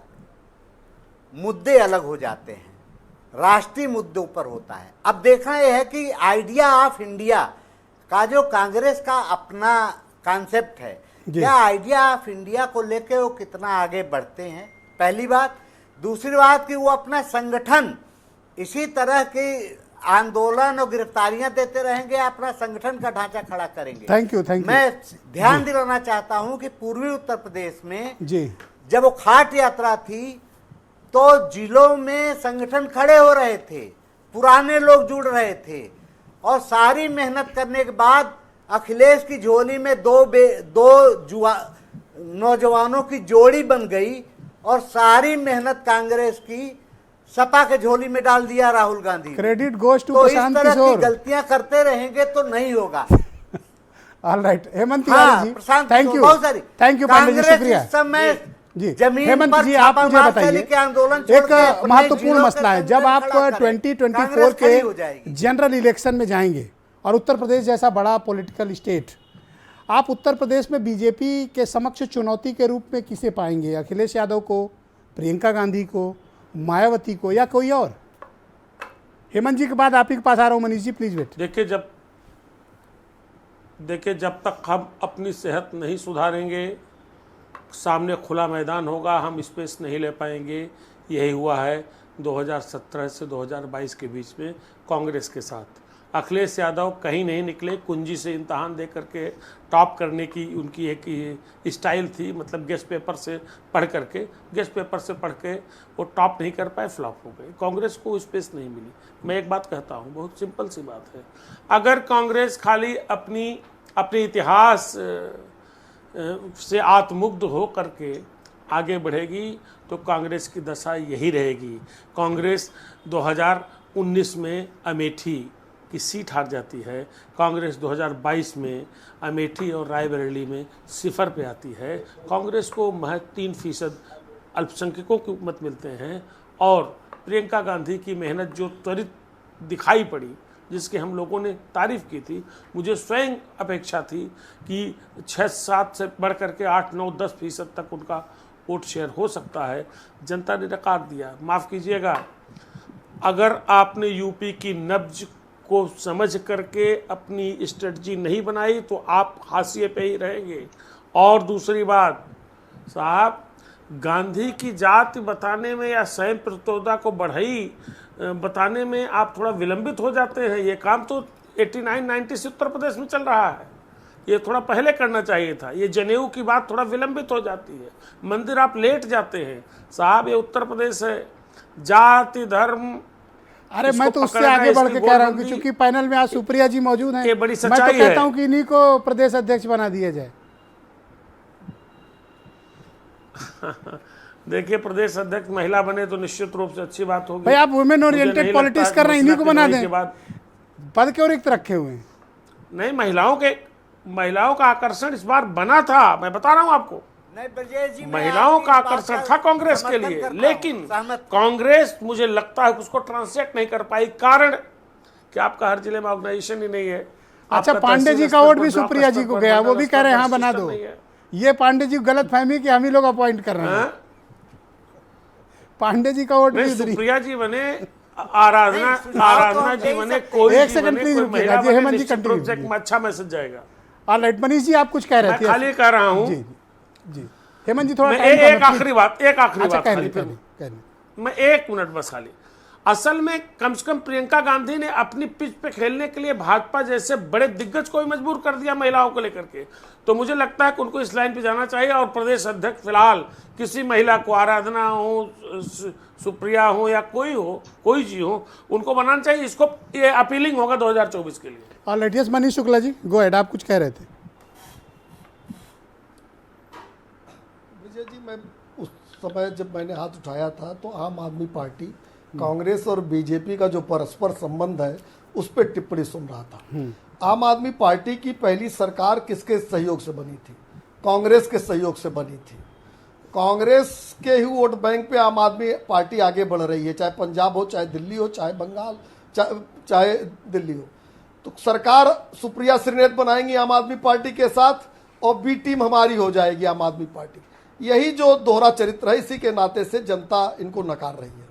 Speaker 2: मुद्दे अलग हो जाते हैं, राष्ट्रीय मुद्दों पर होता है। अब देखना यह है कि आइडिया ऑफ इंडिया का जो कांग्रेस का अपना कॉन्सेप्ट है, क्या आइडिया ऑफ इंडिया को लेके वो कितना आगे बढ़ते हैं, पहली बात। दूसरी बात कि वो अपना संगठन इसी तरह की आंदोलन और गिरफ्तारियां देते रहेंगे, अपना संगठन का ढांचा खड़ा करेंगे।
Speaker 1: Thank you.
Speaker 2: मैं ध्यान दिलाना चाहता हूं कि पूर्वी उत्तर प्रदेश में
Speaker 1: जी
Speaker 2: जब वो खाट यात्रा थी तो जिलों में संगठन खड़े हो रहे थे, पुराने लोग जुड़ रहे थे, और सारी मेहनत करने के बाद अखिलेश की झोली में दो नौजवानों की जोड़ी बन गई और सारी मेहनत कांग्रेस की सपा के झोली में डाल दिया Rahul Gandhi.
Speaker 1: Credit goes to
Speaker 2: तो इस
Speaker 1: प्रशांत
Speaker 2: तरह की
Speaker 1: किशोर।
Speaker 2: गलतियां करते रहेंगे तो नहीं होगा।
Speaker 1: All right, Hemant Tiwari ji, thank you, thank you Pandey ji, शुक्रिया
Speaker 2: इस समय
Speaker 1: जी।
Speaker 2: जमीन
Speaker 1: हेमंत
Speaker 2: पर
Speaker 1: जी, आप मुझे बताइए,
Speaker 2: के आंदोलन
Speaker 1: एक महत्वपूर्ण मसला है, जब आप 2024 के जनरल इलेक्शन में जाएंगे और उत्तर प्रदेश जैसा बड़ा पॉलिटिकल स्टेट, आप उत्तर प्रदेश में बीजेपी के समक्ष चुनौती के रूप में किसे पाएंगे? अखिलेश यादव को, प्रियंका गांधी को, मायावती को, या कोई और? हेमंत जी के बाद आप ही के पास आ रहा हूं। Manish ji please wait.
Speaker 5: देखिए, जब तक हम अपनी सेहत नहीं सुधारेंगे, सामने खुला मैदान होगा, हम स्पेस नहीं ले पाएंगे। यही हुआ है 2017 से 2022 के बीच में कांग्रेस के साथ। अखिलेश यादव कहीं नहीं निकले, कुंजी से इम्तहान दे करके टॉप करने की उनकी एक स्टाइल थी, मतलब गेस्ट पेपर से पढ़ के वो टॉप नहीं कर पाए, फ्लॉप हो गए। कांग्रेस को स्पेस नहीं मिली। मैं एक बात कहता हूँ, बहुत सिंपल सी बात है, अगर कांग्रेस खाली अपने इतिहास से आत्ममुग्ध हो करके आगे बढ़ेगी तो कांग्रेस की दशा यही रहेगी। कांग्रेस 2019 में अमेठी की सीट हार जाती है, कांग्रेस 2022 में अमेठी और रायबरेली में 0 पे आती है। कांग्रेस को महज 3% अल्पसंख्यकों के मत मिलते हैं, और प्रियंका गांधी की मेहनत जो त्वरित दिखाई पड़ी, जिसके हम लोगों ने तारीफ़ की थी, मुझे स्वयं अपेक्षा थी कि 6-7 से बढ़ करके 8-9-10% तक उनका वोट शेयर हो सकता है। जनता ने नकार दिया। माफ़ कीजिएगा, अगर आपने यूपी की नब्ज को समझ करके अपनी स्ट्रेटजी नहीं बनाई तो आप हाशिए पे ही रहेंगे। और दूसरी बात साहब, गांधी की जाति बताने में या स्वयं प्रतियोगिता को बढ़ई बताने में आप थोड़ा विलंबित हो जाते हैं। ये काम तो 89-90 से उत्तर प्रदेश में चल रहा है, ये थोड़ा पहले करना चाहिए था। ये जनेऊ की बात थोड़ा विलंबित हो जाती है, मंदिर आप लेट जाते हैं साहब। ये उत्तर प्रदेश है, जाति धर्म।
Speaker 1: अरे मैं तो उससे आगे बढ़ के कह रहा हूँ कि चूंकि पैनल में आज सुप्रिया जी मौजूद हैं,
Speaker 5: ये बड़ी
Speaker 1: मैं तो कहता हूँ कि इन्हीं को प्रदेश अध्यक्ष बना दिया जाए।
Speaker 5: देखिए, प्रदेश अध्यक्ष महिला बने तो निश्चित रूप से अच्छी बात होगी।
Speaker 1: भाई आप वुमेन ओरिएंटेड पॉलिटिक्स कर रहे हैं, इन्हीं को बना दें। पद क्यों रिक्त रखे हुए हैं?
Speaker 5: नहीं, महिलाओं का आकर्षण इस बार बना था, मैं बता रहा हूं आपको।
Speaker 2: नहीं ब्रजेश जी,
Speaker 5: महिलाओं का आकर्षण था कांग्रेस के लिए, लेकिन कांग्रेस मुझे लगता है उसको ट्रांसलेट नहीं कर पाई। कारण कि आपका हर जिले में ऑर्गेनाइजेशन ही नहीं है।
Speaker 1: अच्छा, पांडे जी का वोट भी सुप्रिया जी को गया, वो भी कह रहे हैं हाँ बना दो। ये पांडे जी गलत फहमी कि हम ही लोग अपॉइंट कर रहे हैं। पांडे जी का वोट भी
Speaker 5: सुप्रिया जी बने, आराधना जी बने, कोई
Speaker 1: एक सेकंड प्लीज रुकिएगा जी। हेमंत जी कंटिन्यू,
Speaker 5: अच्छा मैसेज जाएगा।
Speaker 1: ऑलराइट, मनीष जी आप कुछ कह रहे थे?
Speaker 5: खाली कह रहा हूं
Speaker 1: जी। हेमंत जी थोड़ा
Speaker 5: एक आखिरी बात मैं 1 मिनट बस खाली। असल में कम से कम प्रियंका गांधी ने अपनी पिच पे खेलने के लिए भाजपा जैसे बड़े दिग्गज को भी मजबूर कर दिया महिलाओं को लेकर के। तो मुझे लगता है कि उनको इस लाइन पे जाना चाहिए। और प्रदेश अध्यक्ष फिलहाल किसी महिला को, आराधना हो, सुप्रिया हो या कोई जी हो, उनको बनाना चाहिए। इसको ये अपीलिंग होगा 2024 के लिए।
Speaker 1: Alright, yes Manish Shukla ji, go ahead, आप कुछ कह रहे थे?
Speaker 4: विजय जी, मैं उस समय जब मैंने हाथ उठाया था तो आम आदमी पार्टी, कांग्रेस और बीजेपी का जो परस्पर संबंध है उस पर टिप्पणी सुन रहा था। आम आदमी पार्टी की पहली सरकार किसके सहयोग से बनी थी? कांग्रेस के सहयोग से बनी थी। कांग्रेस के ही वोट बैंक पे आम आदमी पार्टी आगे बढ़ रही है, चाहे पंजाब हो, चाहे दिल्ली हो, चाहे बंगाल, चाहे दिल्ली हो। तो सरकार सुप्रिया श्रीनेत बनाएंगी आम आदमी पार्टी के साथ और बी टीम हमारी हो जाएगी आम आदमी पार्टी। यही जो दोहरा चरित्र है, इसी के नाते से जनता इनको नकार रही है।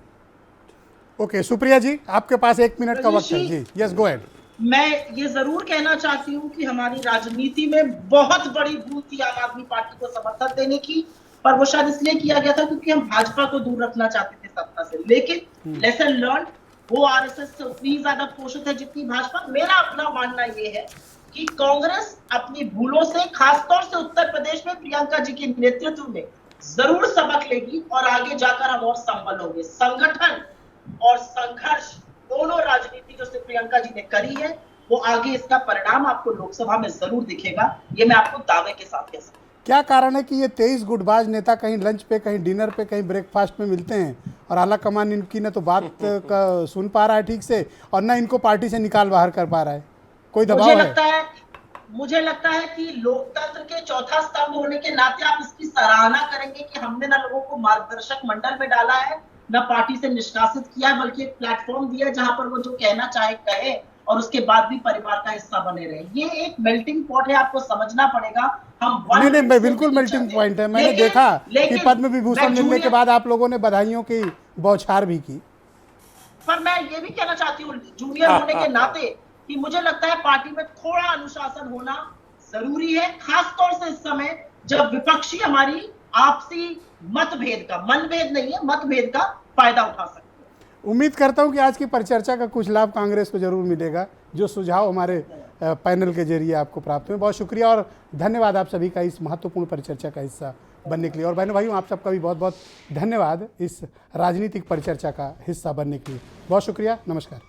Speaker 1: ओके, सुप्रिया जी आपके पास 1 मिनट का वक्त है जी। Yes, go ahead.
Speaker 3: मैं ये जरूर कहना चाहती हूँ कि हमारी राजनीति में बहुत बड़ी भूल थी आम आदमी पार्टी को समर्थन देने की, पर वो शायद इसलिए किया गया था क्योंकि हम भाजपा को दूर रखना चाहते थे सत्ता से। लेकिन लेसन लर्न, वो आरएसएस से उतनी ज्यादा पोषित है जितनी भाजपा। मेरा अपना मानना ये है कि कांग्रेस अपनी भूलों से, खासतौर से उत्तर प्रदेश में प्रियंका जी के नेतृत्व में जरूर सबक लेगी और आगे जाकर हम और संबल होंगे। संगठन और संघर्ष दोनों राजनीति जो प्रियंका जी ने करी है, वो आगे इसका परिणाम आपको लोकसभा में जरूर दिखेगा। ये मैं आपको दावे के साथ कह सकता हूं।
Speaker 1: क्या कारण है कि ये 23 गुटबाज नेता कहीं लंच पे, कहीं डिनर पे, कहीं ब्रेकफास्ट में मिलते हैं और आला कमान इनकी न तो बात का सुन पा रहा है ठीक से और न इनको पार्टी से निकाल बाहर कर पा रहा है? कोई दबाव है?
Speaker 3: मुझे लगता है कि लोकतंत्र के चौथा स्तंभ होने के नाते आप इसकी सराहना करेंगे कि हमने न लोगों को मार्गदर्शक मंडल में डाला है, न पार्टी से निष्कासित किया है, बल्कि एक प्लेटफॉर्म दिया जहां पर वो जो कहना चाहे कहे और उसके बाद भी परिवार का हिस्सा बने रहे। ये एक मेल्टिंग पॉट है, आपको समझना पड़ेगा। हम
Speaker 1: नहीं, बिल्कुल मेल्टिंग पॉइंट है। मैंने देखा कि पद्म विभूषण मिलने के बाद आप लोगों ने बधाइयों की बौछार भी की।
Speaker 3: पर मैं ये भी कहना चाहती हूँ जूनियर होने के नाते कि मुझे लगता है पार्टी में थोड़ा अनुशासन होना जरूरी है, खासतौर से इस समय जब विपक्षी हमारी आपसी मतभेद का, मनभेद नहीं है, मतभेद का फायदा उठा सकते हैं।
Speaker 1: उम्मीद करता हूं कि आज की परिचर्चा का कुछ लाभ कांग्रेस को जरूर मिलेगा, जो सुझाव हमारे पैनल के जरिए आपको प्राप्त हुए। बहुत शुक्रिया और धन्यवाद आप सभी का इस महत्वपूर्ण परिचर्चा का हिस्सा बनने के लिए। और बहनों भाइयों, आप सबका भी बहुत बहुत धन्यवाद इस राजनीतिक परिचर्चा का हिस्सा बनने के लिए। बहुत शुक्रिया, नमस्कार।